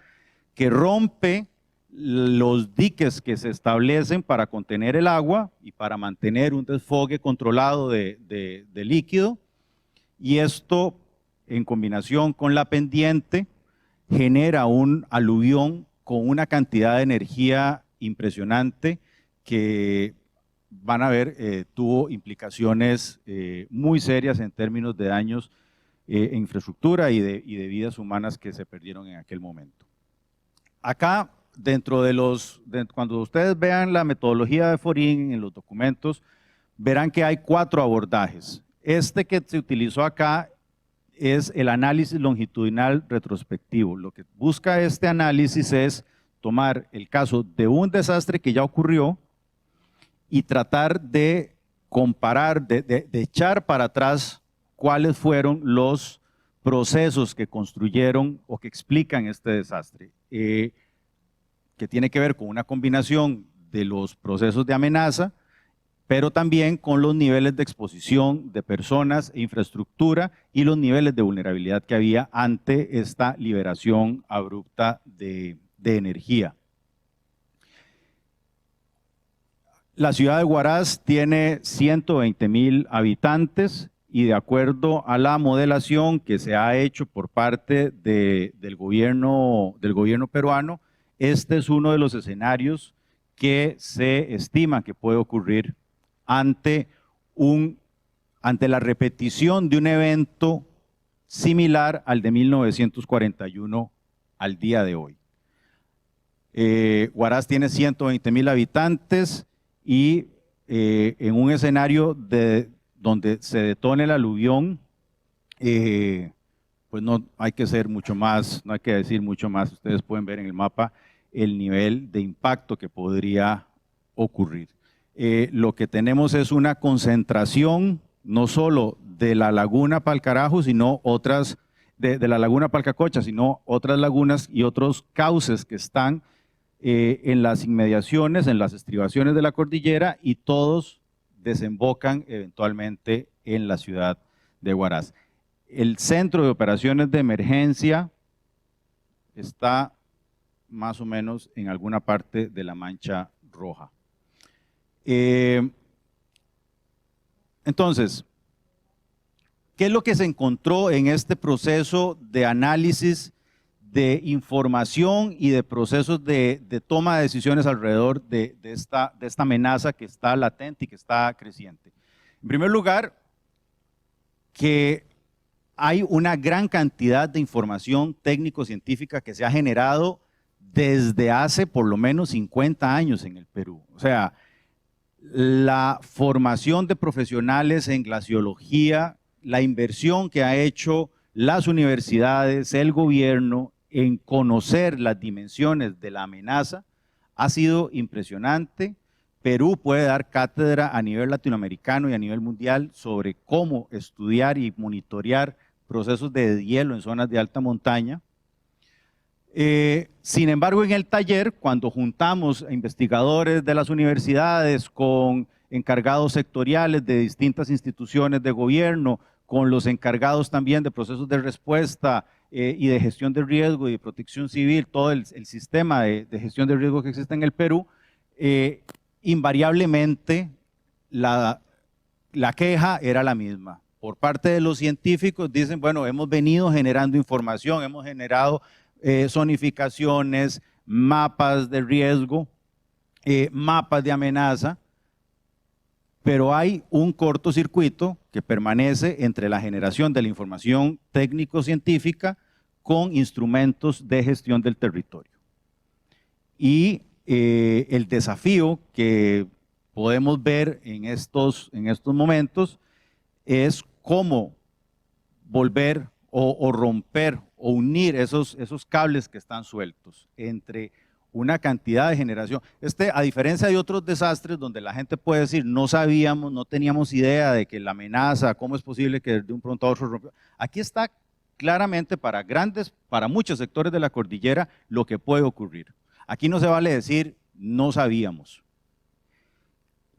que rompe los diques que se establecen para contener el agua y para mantener un desfogue controlado de líquido, y esto, en combinación con la pendiente, genera un aluvión con una cantidad de energía impresionante que van a ver tuvo implicaciones muy serias en términos de daños en infraestructura y de vidas humanas que se perdieron en aquel momento. Acá, cuando ustedes vean la metodología de Forín en los documentos, verán que hay 4 abordajes. Este que se utilizó acá es el análisis longitudinal retrospectivo. Lo que busca este análisis es tomar el caso de un desastre que ya ocurrió y tratar de comparar, de echar para atrás cuáles fueron los procesos que construyeron o que explican este desastre, que tiene que ver con una combinación de los procesos de amenaza, pero también con los niveles de exposición de personas e infraestructura y los niveles de vulnerabilidad que había ante esta liberación abrupta de energía. La ciudad de Huaraz tiene 120,000 habitantes y de acuerdo a la modelación que se ha hecho por parte del gobierno peruano, este es uno de los escenarios que se estima que puede ocurrir ante la repetición de un evento similar al de 1941 al día de hoy. Huaraz tiene 120,000 habitantes y en un escenario donde se detone el aluvión, pues no hay que ser mucho más, no hay que decir mucho más. Ustedes pueden ver en el mapa el nivel de impacto que podría ocurrir. Lo que tenemos es una concentración no solo de la laguna Palcarajo, sino otras, de la laguna Palcacocha, sino otras lagunas y otros cauces que están en las inmediaciones, en las estribaciones de la cordillera, y todos desembocan eventualmente en la ciudad de Huaraz. El centro de operaciones de emergencia está más o menos en alguna parte de la Mancha Roja. Entonces, ¿qué es lo que se encontró en este proceso de análisis de información y de procesos de toma de decisiones alrededor de esta amenaza que está latente y que está creciente? En primer lugar, que hay una gran cantidad de información técnico-científica que se ha generado desde hace por lo menos 50 años en el Perú. O sea, la formación de profesionales en glaciología, la inversión que ha hecho las universidades, el gobierno, en conocer las dimensiones de la amenaza, ha sido impresionante. Perú puede dar cátedra a nivel latinoamericano y a nivel mundial sobre cómo estudiar y monitorear procesos de deshielo en zonas de alta montaña. Sin embargo, en el taller, cuando juntamos a investigadores de las universidades con encargados sectoriales de distintas instituciones de gobierno, con los encargados también de procesos de respuesta y de gestión de riesgo y de protección civil, todo el sistema de gestión de riesgo que existe en el Perú, invariablemente la queja era la misma. Por parte de los científicos dicen, bueno, hemos venido generando información, hemos generado zonificaciones, mapas de riesgo, mapas de amenaza, pero hay un cortocircuito que permanece entre la generación de la información técnico-científica con instrumentos de gestión del territorio. Y el desafío que podemos ver en estos momentos es cómo volver o romper o unir esos cables que están sueltos entre una cantidad de generación. A diferencia de otros desastres donde la gente puede decir, no sabíamos, no teníamos idea de que la amenaza, cómo es posible que de un pronto a otro rompió. Aquí está claramente para muchos sectores de la cordillera lo que puede ocurrir. Aquí no se vale decir, no sabíamos.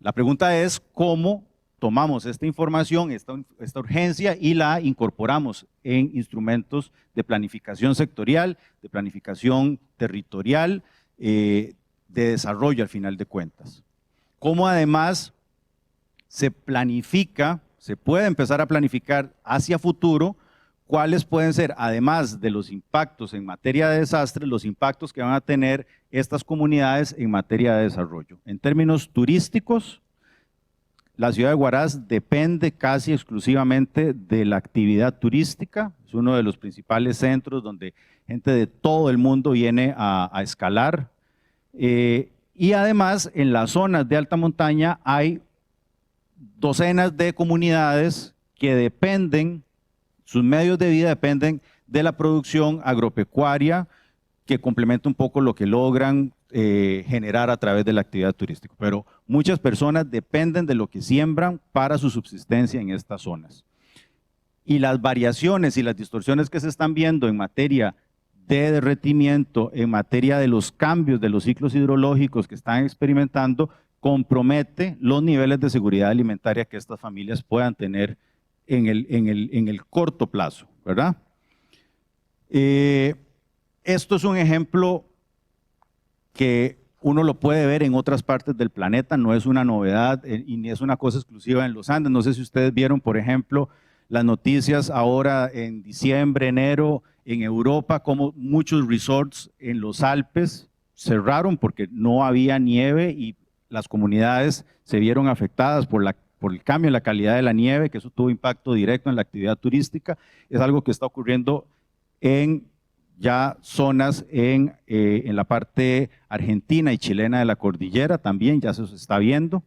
La pregunta es cómo tomamos esta información, esta urgencia, y la incorporamos en instrumentos de planificación sectorial, de planificación territorial, de desarrollo al final de cuentas. Cómo además se planifica, se puede empezar a planificar hacia futuro cuáles pueden ser, además de los impactos en materia de desastres, los impactos que van a tener estas comunidades en materia de desarrollo. En términos turísticos, la ciudad de Huaraz depende casi exclusivamente de la actividad turística, es uno de los principales centros donde gente de todo el mundo viene a escalar, y además en las zonas de alta montaña hay docenas de comunidades que dependen, sus medios de vida dependen de la producción agropecuaria, que complementa un poco lo que logran generar a través de la actividad turística. Pero muchas personas dependen de lo que siembran para su subsistencia en estas zonas. Y las variaciones y las distorsiones que se están viendo en materia de derretimiento, en materia de los cambios de los ciclos hidrológicos que están experimentando, compromete los niveles de seguridad alimentaria que estas familias puedan tener en el corto plazo, ¿verdad? Esto es un ejemplo que uno lo puede ver en otras partes del planeta, no es una novedad y ni es una cosa exclusiva en los Andes. No sé si ustedes vieron, por ejemplo, las noticias ahora en diciembre, enero, en Europa, como muchos resorts en los Alpes cerraron porque no había nieve y las comunidades se vieron afectadas por el cambio en la calidad de la nieve, que eso tuvo impacto directo en la actividad turística. Es algo que está ocurriendo en ya zonas en la parte argentina y chilena de la cordillera, también ya se está viendo.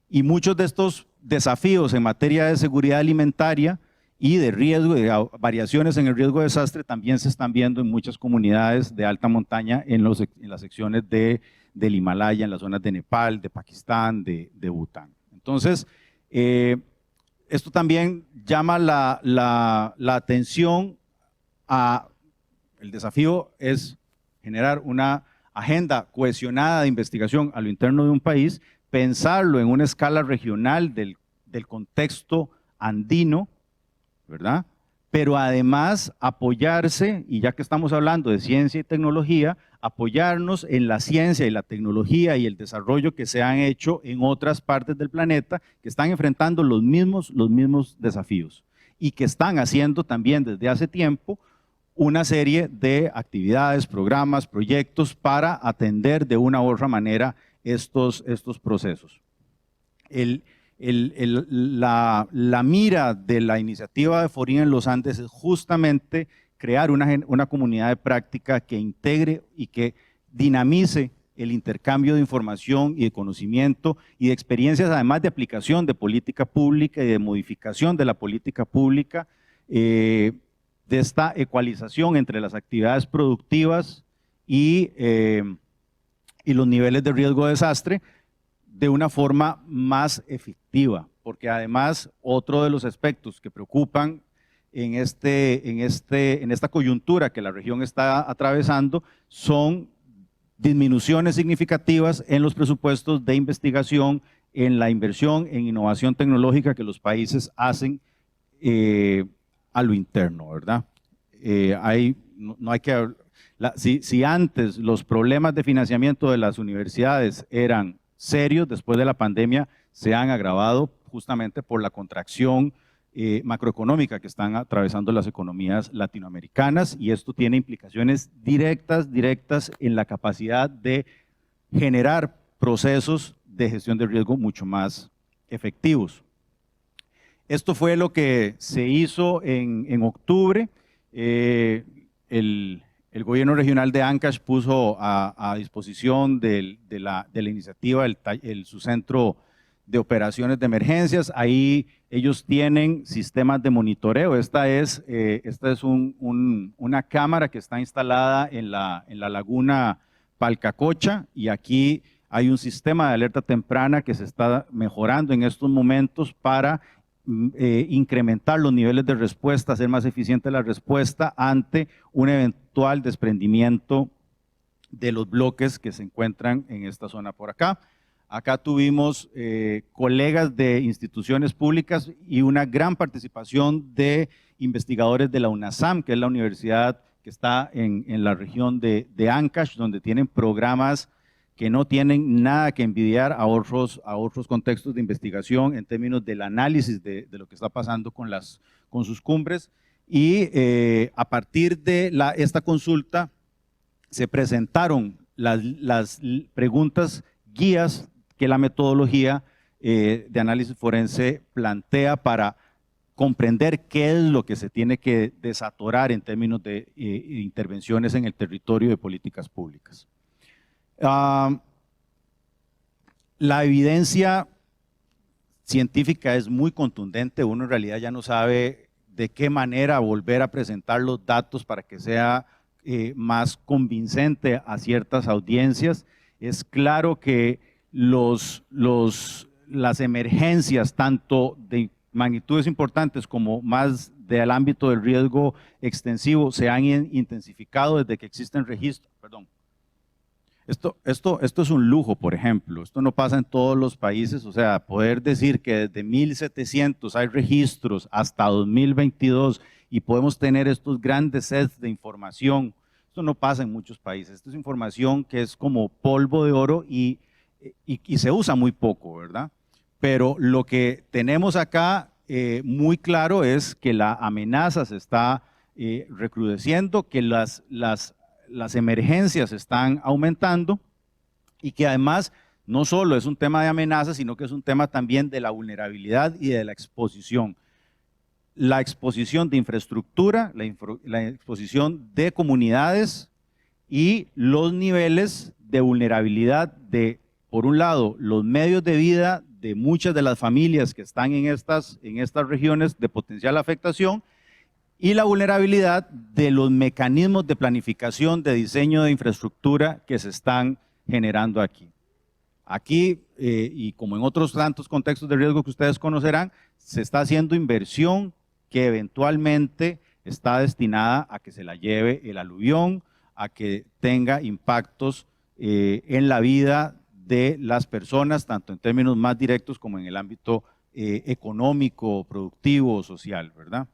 Y muchos de estos desafíos en materia de seguridad alimentaria y de riesgo, de variaciones en el riesgo de desastre, también se están viendo en muchas comunidades de alta montaña en las secciones del Himalaya, en las zonas de Nepal, de Pakistán, de Bután. Entonces, esto también llama la atención a el desafío es generar una agenda cohesionada de investigación a lo interno de un país, pensarlo en una escala regional del contexto andino, ¿verdad? Pero además apoyarse, y ya que estamos hablando de ciencia y tecnología, apoyarnos en la ciencia y la tecnología y el desarrollo que se han hecho en otras partes del planeta que están enfrentando los mismos desafíos y que están haciendo también desde hace tiempo una serie de actividades, programas, proyectos para atender de una u otra manera estos procesos. La mira de la iniciativa de FORIN en los Andes es justamente crear una comunidad de práctica que integre y que dinamice el intercambio de información y de conocimiento y de experiencias, además de aplicación de política pública y de modificación de la política pública, de esta ecualización entre las actividades productivas y los niveles de riesgo de desastre de una forma más efectiva, porque además otro de los aspectos que preocupan en esta coyuntura que la región está atravesando son disminuciones significativas en los presupuestos de investigación, en la inversión en innovación tecnológica que los países hacen a lo interno, ¿verdad? Si antes los problemas de financiamiento de las universidades eran serios, después de la pandemia se han agravado justamente por la contracción macroeconómica que están atravesando las economías latinoamericanas, y esto tiene implicaciones directas en la capacidad de generar procesos de gestión de riesgo mucho más efectivos. Esto fue lo que se hizo en octubre. El gobierno regional de Ancash puso a disposición de la iniciativa su centro de operaciones de emergencias. Ahí ellos tienen sistemas de monitoreo. Esta es una cámara que está instalada en la laguna Palcacocha, y aquí hay un sistema de alerta temprana que se está mejorando en estos momentos para incrementar los niveles de respuesta, hacer más eficiente la respuesta ante un eventual desprendimiento de los bloques que se encuentran en esta zona por acá. Acá tuvimos colegas de instituciones públicas y una gran participación de investigadores de la UNASAM, que es la universidad que está en la región de Ancash, donde tienen programas que no tienen nada que envidiar a otros contextos de investigación en términos del análisis de lo que está pasando con sus cumbres. Y a partir de esta consulta se presentaron las preguntas guías que la metodología de análisis forense plantea para comprender qué es lo que se tiene que desatorar en términos de intervenciones en el territorio de políticas públicas. La evidencia científica es muy contundente. Uno en realidad ya no sabe de qué manera volver a presentar los datos para que sea más convincente a ciertas audiencias. Es claro que las emergencias, tanto de magnitudes importantes como más del ámbito del riesgo extensivo, se han intensificado desde que existen registros. Perdón. Esto es un lujo, por ejemplo. Esto no pasa en todos los países. O sea, poder decir que desde 1700 hay registros hasta 2022 y podemos tener estos grandes sets de información, esto no pasa en muchos países. Esto es información que es como polvo de oro y se usa muy poco, ¿verdad? Pero lo que tenemos acá muy claro es que la amenaza se está recrudeciendo, que las emergencias están aumentando y que además no solo es un tema de amenaza, sino que es un tema también de la vulnerabilidad y de la exposición. La exposición de infraestructura, la exposición de comunidades y los niveles de vulnerabilidad de, por un lado, los medios de vida de muchas de las familias que están en estas regiones de potencial afectación, y la vulnerabilidad de los mecanismos de planificación, de diseño de infraestructura que se están generando aquí. Aquí, y como en otros tantos contextos de riesgo que ustedes conocerán, se está haciendo inversión que eventualmente está destinada a que se la lleve el aluvión, a que tenga impactos en la vida de las personas, tanto en términos más directos como en el ámbito económico, productivo, social, ¿verdad?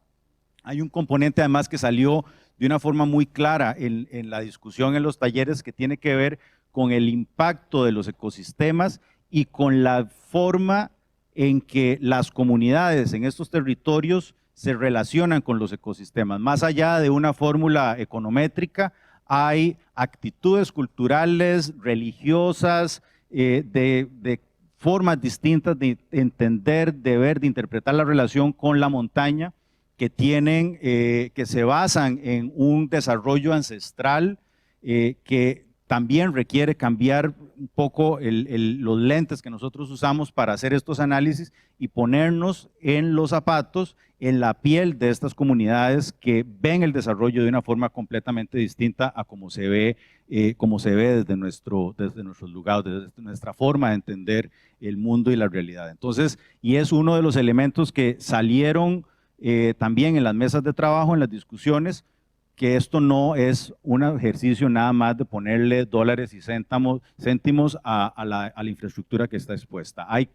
Hay un componente además que salió de una forma muy clara en la discusión en los talleres que tiene que ver con el impacto de los ecosistemas y con la forma en que las comunidades en estos territorios se relacionan con los ecosistemas. Más allá de una fórmula econométrica, hay actitudes culturales, religiosas, de formas distintas de entender, de ver, de interpretar la relación con la montaña, que tienen, que se basan en un desarrollo ancestral que también requiere cambiar un poco los lentes que nosotros usamos para hacer estos análisis y ponernos en los zapatos, en la piel de estas comunidades que ven el desarrollo de una forma completamente distinta a como se ve desde nuestros lugares, desde nuestra forma de entender el mundo y la realidad. Entonces, y es uno de los elementos que salieron también en las mesas de trabajo, en las discusiones, que esto no es un ejercicio nada más de ponerle dólares y céntimos a la infraestructura que está expuesta. Hay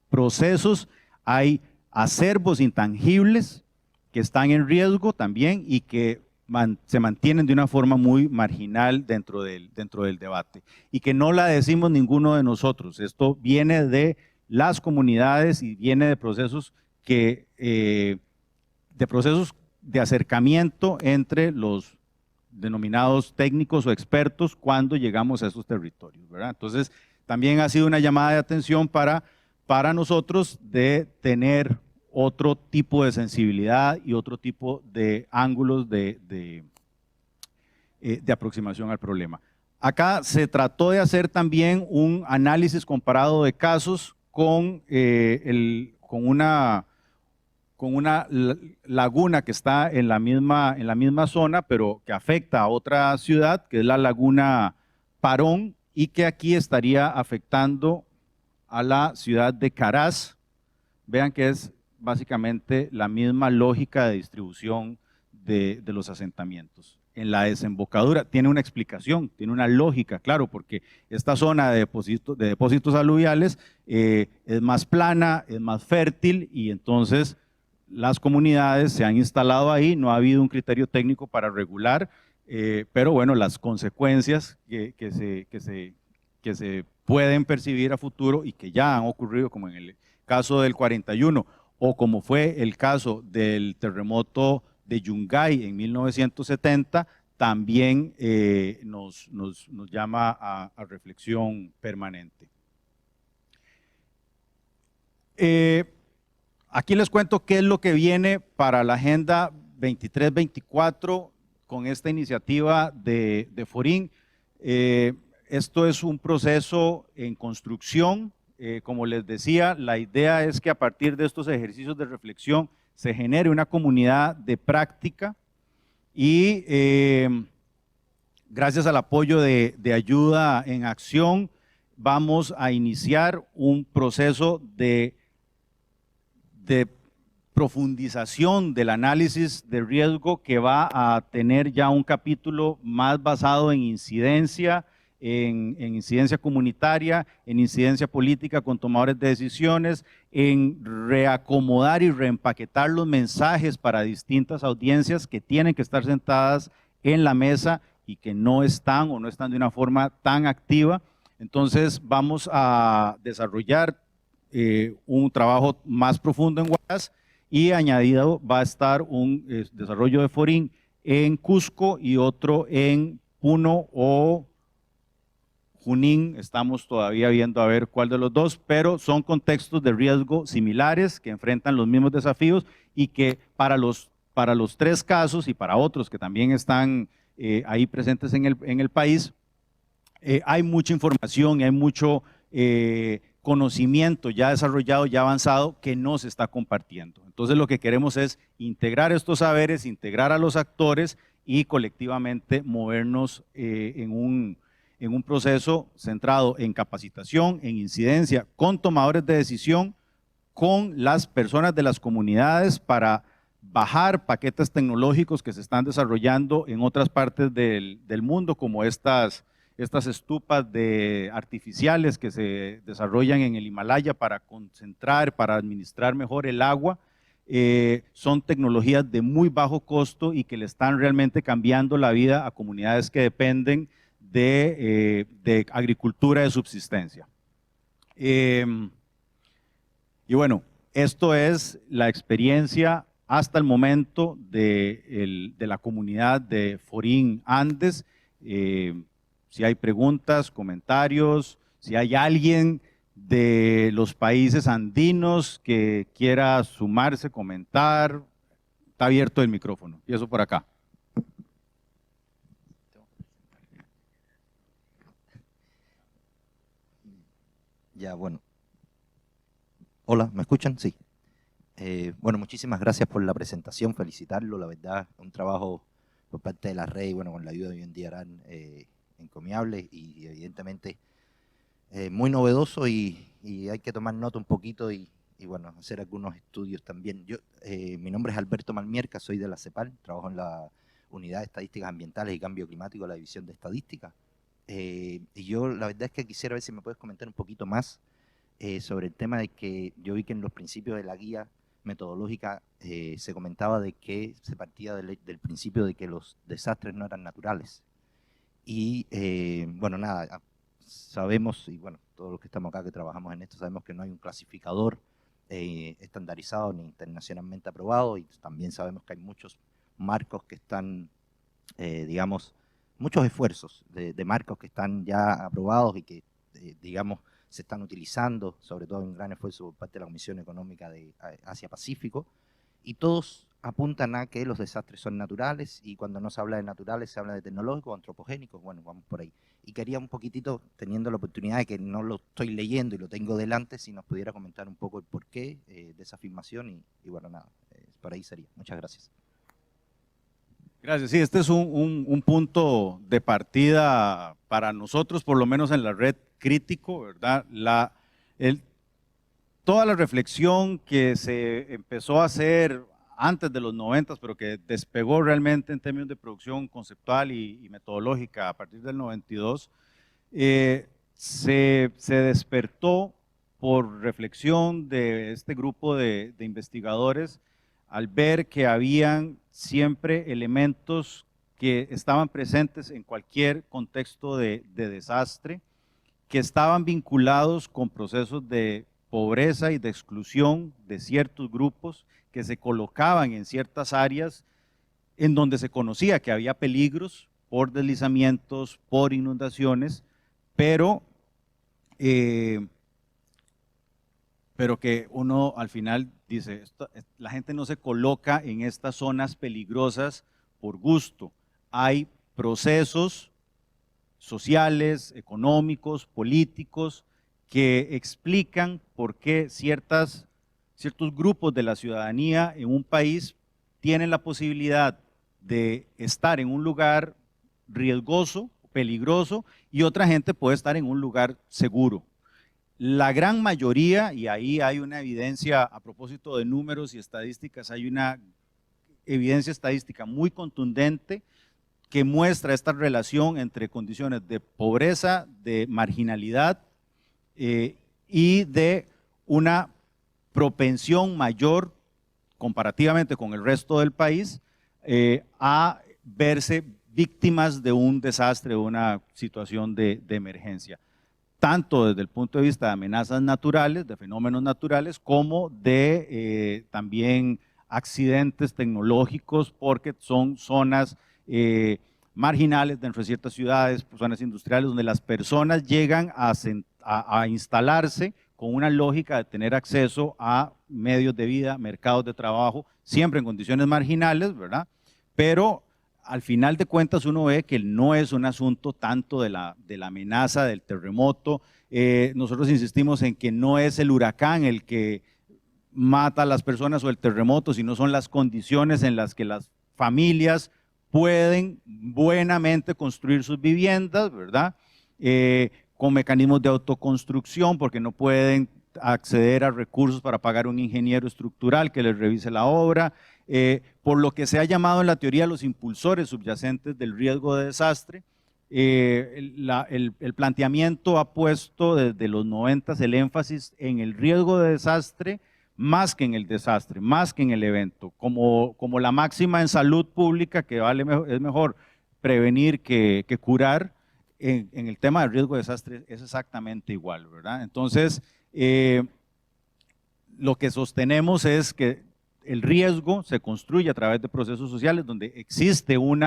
procesos, hay acervos intangibles que están en riesgo también y que se mantienen de una forma muy marginal dentro del debate y que no la decimos ninguno de nosotros. Esto viene de las comunidades y viene de procesos de acercamiento entre los denominados técnicos o expertos cuando llegamos a esos territorios, ¿verdad? Entonces, también ha sido una llamada de atención para nosotros de tener otro tipo de sensibilidad y otro tipo de ángulos de aproximación al problema. Acá se trató de hacer también un análisis comparado de casos con una laguna que está en la misma zona, pero que afecta a otra ciudad, que es la laguna Parón, y que aquí estaría afectando a la ciudad de Caraz. Vean que es básicamente la misma lógica de distribución de los asentamientos. En la desembocadura tiene una explicación, tiene una lógica, claro, porque esta zona de depósitos aluviales es más plana, es más fértil, y entonces las comunidades se han instalado ahí, no ha habido un criterio técnico para regular, pero bueno, las consecuencias que se pueden percibir a futuro y que ya han ocurrido, como en el caso del 41, o como fue el caso del terremoto de Yungay en 1970, también nos llama a reflexión permanente. Aquí les cuento qué es lo que viene para la Agenda 23-24 con esta iniciativa de Forín. Esto es un proceso en construcción. Como les decía, la idea es que a partir de estos ejercicios de reflexión se genere una comunidad de práctica y gracias al apoyo de Ayuda en Acción, vamos a iniciar un proceso de profundización del análisis de riesgo que va a tener ya un capítulo más basado en incidencia, en incidencia comunitaria, en incidencia política con tomadores de decisiones, en reacomodar y reempaquetar los mensajes para distintas audiencias que tienen que estar sentadas en la mesa y que no están o no están de una forma tan activa. Entonces vamos a desarrollar un trabajo más profundo en Huaraz, y añadido va a estar un desarrollo de Forín en Cusco y otro en Puno o Junín. Estamos todavía viendo a ver cuál de los dos, pero son contextos de riesgo similares que enfrentan los mismos desafíos y que para los tres casos y para otros que también están ahí presentes en el país, hay mucha información y hay mucho conocimiento ya desarrollado, ya avanzado, que no se está compartiendo. Entonces lo que queremos es integrar estos saberes, integrar a los actores y colectivamente movernos en un proceso centrado en capacitación, en incidencia, con tomadores de decisión, con las personas de las comunidades para bajar paquetes tecnológicos que se están desarrollando en otras partes del mundo, como estas estupas artificiales que se desarrollan en el Himalaya para concentrar, para administrar mejor el agua. Son tecnologías de muy bajo costo y que le están realmente cambiando la vida a comunidades que dependen de agricultura de subsistencia. Y bueno, esto es la experiencia hasta el momento de la comunidad de Forín Andes. Si hay preguntas, comentarios, si hay alguien de los países andinos que quiera sumarse, comentar, está abierto el micrófono. Y eso por acá.
Ya, bueno. Hola, ¿me escuchan? Sí. Bueno, muchísimas gracias por la presentación, felicitarlo, la verdad, un trabajo por parte de la red y bueno, con la ayuda de Arán, encomiable y evidentemente muy novedoso y hay que tomar nota un poquito y bueno, hacer algunos estudios también. Mi nombre es Alberto Malmierca, soy de la CEPAL, trabajo en la Unidad de Estadísticas Ambientales y Cambio Climático de la División de Estadística. Y yo la verdad es que quisiera ver si me puedes comentar un poquito más sobre el tema de que yo vi que en los principios de la guía metodológica se comentaba de que se partía del principio de que los desastres no eran naturales. Y bueno, nada, sabemos, y bueno, todos los que estamos acá que trabajamos en esto, sabemos que no hay un clasificador estandarizado ni internacionalmente aprobado, y también sabemos que hay muchos marcos que están, digamos, muchos esfuerzos de marcos que están ya aprobados y que, digamos, se están utilizando, sobre todo en gran esfuerzo por parte de la Comisión Económica de Asia-Pacífico, y todos apuntan a que los desastres son naturales, y cuando no se habla de naturales se habla de tecnológicos, antropogénicos, bueno, vamos por ahí. Y quería un poquitito, teniendo la oportunidad de que no lo estoy leyendo y lo tengo delante, si nos pudiera comentar un poco el porqué de esa afirmación, y bueno, nada, por ahí sería. Muchas gracias.
Gracias. Sí, este es un punto de partida para nosotros, por lo menos en la red crítico, ¿verdad? Toda la reflexión que se empezó a hacer antes de los 90, pero que despegó realmente en términos de producción conceptual y metodológica a partir del 92, se despertó por reflexión de este grupo de investigadores al ver que habían siempre elementos que estaban presentes en cualquier contexto de desastre, que estaban vinculados con procesos de pobreza y de exclusión de ciertos grupos que se colocaban en ciertas áreas en donde se conocía que había peligros por deslizamientos, por inundaciones, pero que uno al final dice, la gente no se coloca en estas zonas peligrosas por gusto. Hay procesos sociales, económicos, políticos, que explican por qué ciertos grupos de la ciudadanía en un país tienen la posibilidad de estar en un lugar riesgoso, peligroso, y otra gente puede estar en un lugar seguro. La gran mayoría, y ahí hay una evidencia a propósito de números y estadísticas, hay una evidencia estadística muy contundente que muestra esta relación entre condiciones de pobreza, de marginalidad y de una propensión mayor comparativamente con el resto del país a verse víctimas de un desastre o una situación de emergencia, tanto desde el punto de vista de amenazas naturales, de fenómenos naturales, como de también accidentes tecnológicos, porque son zonas marginales dentro de ciertas ciudades, zonas industriales, donde las personas llegan a instalarse con una lógica de tener acceso a medios de vida, mercados de trabajo, siempre en condiciones marginales, ¿verdad? Pero al final de cuentas uno ve que no es un asunto tanto de la amenaza del terremoto. Nosotros insistimos en que no es el huracán el que mata a las personas o el terremoto, sino son las condiciones en las que las familias pueden buenamente construir sus viviendas, ¿verdad? Con mecanismos de autoconstrucción, porque no pueden acceder a recursos para pagar un ingeniero estructural que les revise la obra, por lo que se ha llamado en la teoría los impulsores subyacentes del riesgo de desastre. El planteamiento ha puesto desde los 90 el énfasis en el riesgo de desastre más que en el desastre, más que en el evento, como la máxima en salud pública que es mejor prevenir que curar. En el tema del riesgo de desastre es exactamente igual, ¿verdad? Entonces, lo que sostenemos es que el riesgo se construye a través de procesos sociales donde existe un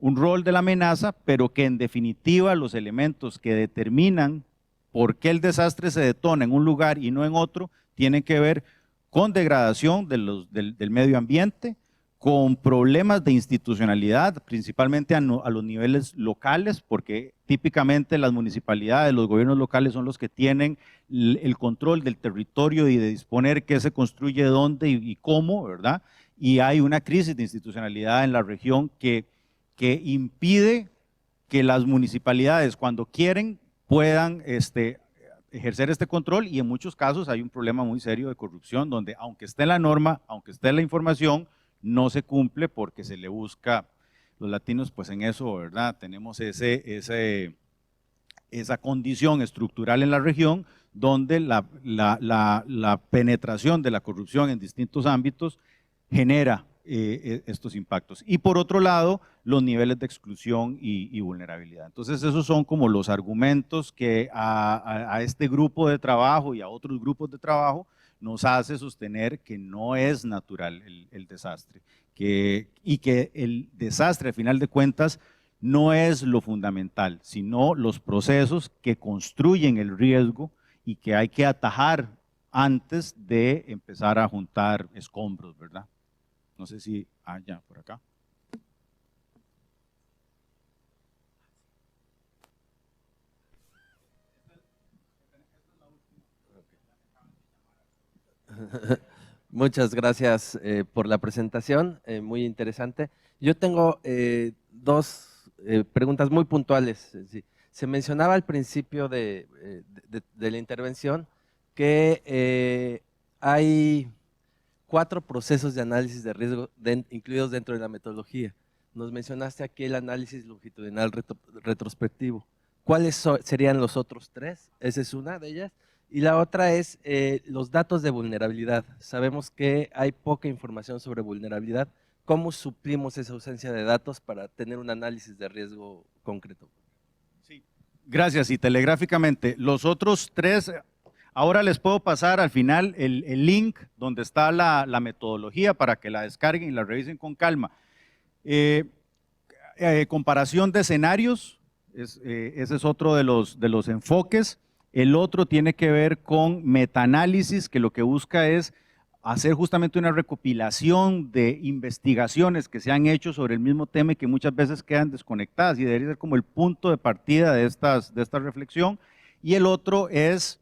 rol de la amenaza, pero que en definitiva los elementos que determinan por qué el desastre se detona en un lugar y no en otro, tienen que ver con degradación del medio ambiente, con problemas de institucionalidad, principalmente a los niveles locales, porque típicamente las municipalidades, los gobiernos locales son los que tienen el control del territorio y de disponer qué se construye, dónde y cómo, ¿verdad? Y hay una crisis de institucionalidad en la región que impide que las municipalidades, cuando quieren, puedan ejercer este control, y en muchos casos hay un problema muy serio de corrupción, donde aunque esté la norma, aunque esté la información, no se cumple porque se le busca. Los latinos pues en eso, ¿verdad? Tenemos esa condición estructural en la región donde la penetración de la corrupción en distintos ámbitos genera estos impactos. Y por otro lado, los niveles de exclusión y vulnerabilidad. Entonces esos son como los argumentos que a este grupo de trabajo y a otros grupos de trabajo nos hace sostener que no es natural el desastre, y que el desastre, al final de cuentas, no es lo fundamental, sino los procesos que construyen el riesgo y que hay que atajar antes de empezar a juntar escombros, ¿verdad? No sé si, ya, por acá.
Muchas gracias por la presentación, muy interesante. Yo tengo dos preguntas muy puntuales. Se mencionaba al principio de la intervención que hay 4 procesos de análisis de riesgo incluidos dentro de la metodología. Nos mencionaste aquí el análisis longitudinal retrospectivo. ¿Cuáles serían los otros 3? Esa es una de ellas. Y la otra es los datos de vulnerabilidad. Sabemos que hay poca información sobre vulnerabilidad. ¿Cómo suplimos esa ausencia de datos para tener un análisis de riesgo concreto?
Sí, gracias. Y telegráficamente, los otros 3, ahora les puedo pasar al final el link donde está la metodología para que la descarguen y la revisen con calma. Comparación de escenarios, ese es otro de los enfoques. El otro tiene que ver con metaanálisis, que lo que busca es hacer justamente una recopilación de investigaciones que se han hecho sobre el mismo tema y que muchas veces quedan desconectadas, y debería ser como el punto de partida de esta reflexión. Y el otro es,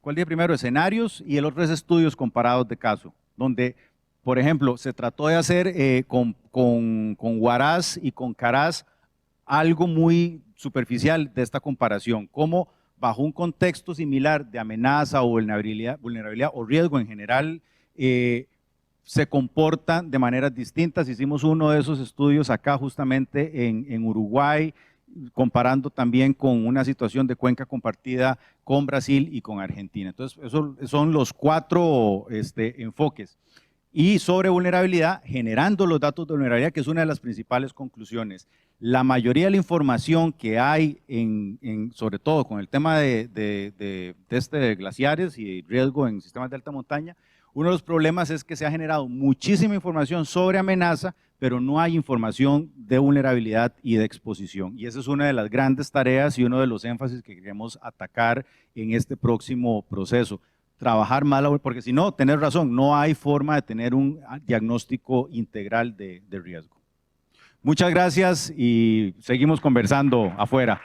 ¿cuál dije primero? Escenarios, y el otro es estudios comparados de caso, donde, por ejemplo, se trató de hacer con Huaraz y con Caraz algo muy superficial de esta comparación, cómo bajo un contexto similar de amenaza o vulnerabilidad o riesgo en general, se comportan de maneras distintas. Hicimos uno de esos estudios acá justamente en Uruguay, comparando también con una situación de cuenca compartida con Brasil y con Argentina. Entonces, esos son los 4 enfoques. Y sobre vulnerabilidad, generando los datos de vulnerabilidad, que es una de las principales conclusiones. La mayoría de la información que hay, sobre todo con el tema de glaciares y riesgo en sistemas de alta montaña, uno de los problemas es que se ha generado muchísima información sobre amenaza, pero no hay información de vulnerabilidad y de exposición. Y esa es una de las grandes tareas y uno de los énfasis que queremos atacar en este próximo proceso. Trabajar más, porque si no, tenés razón, no hay forma de tener un diagnóstico integral de riesgo. Muchas gracias y seguimos conversando afuera.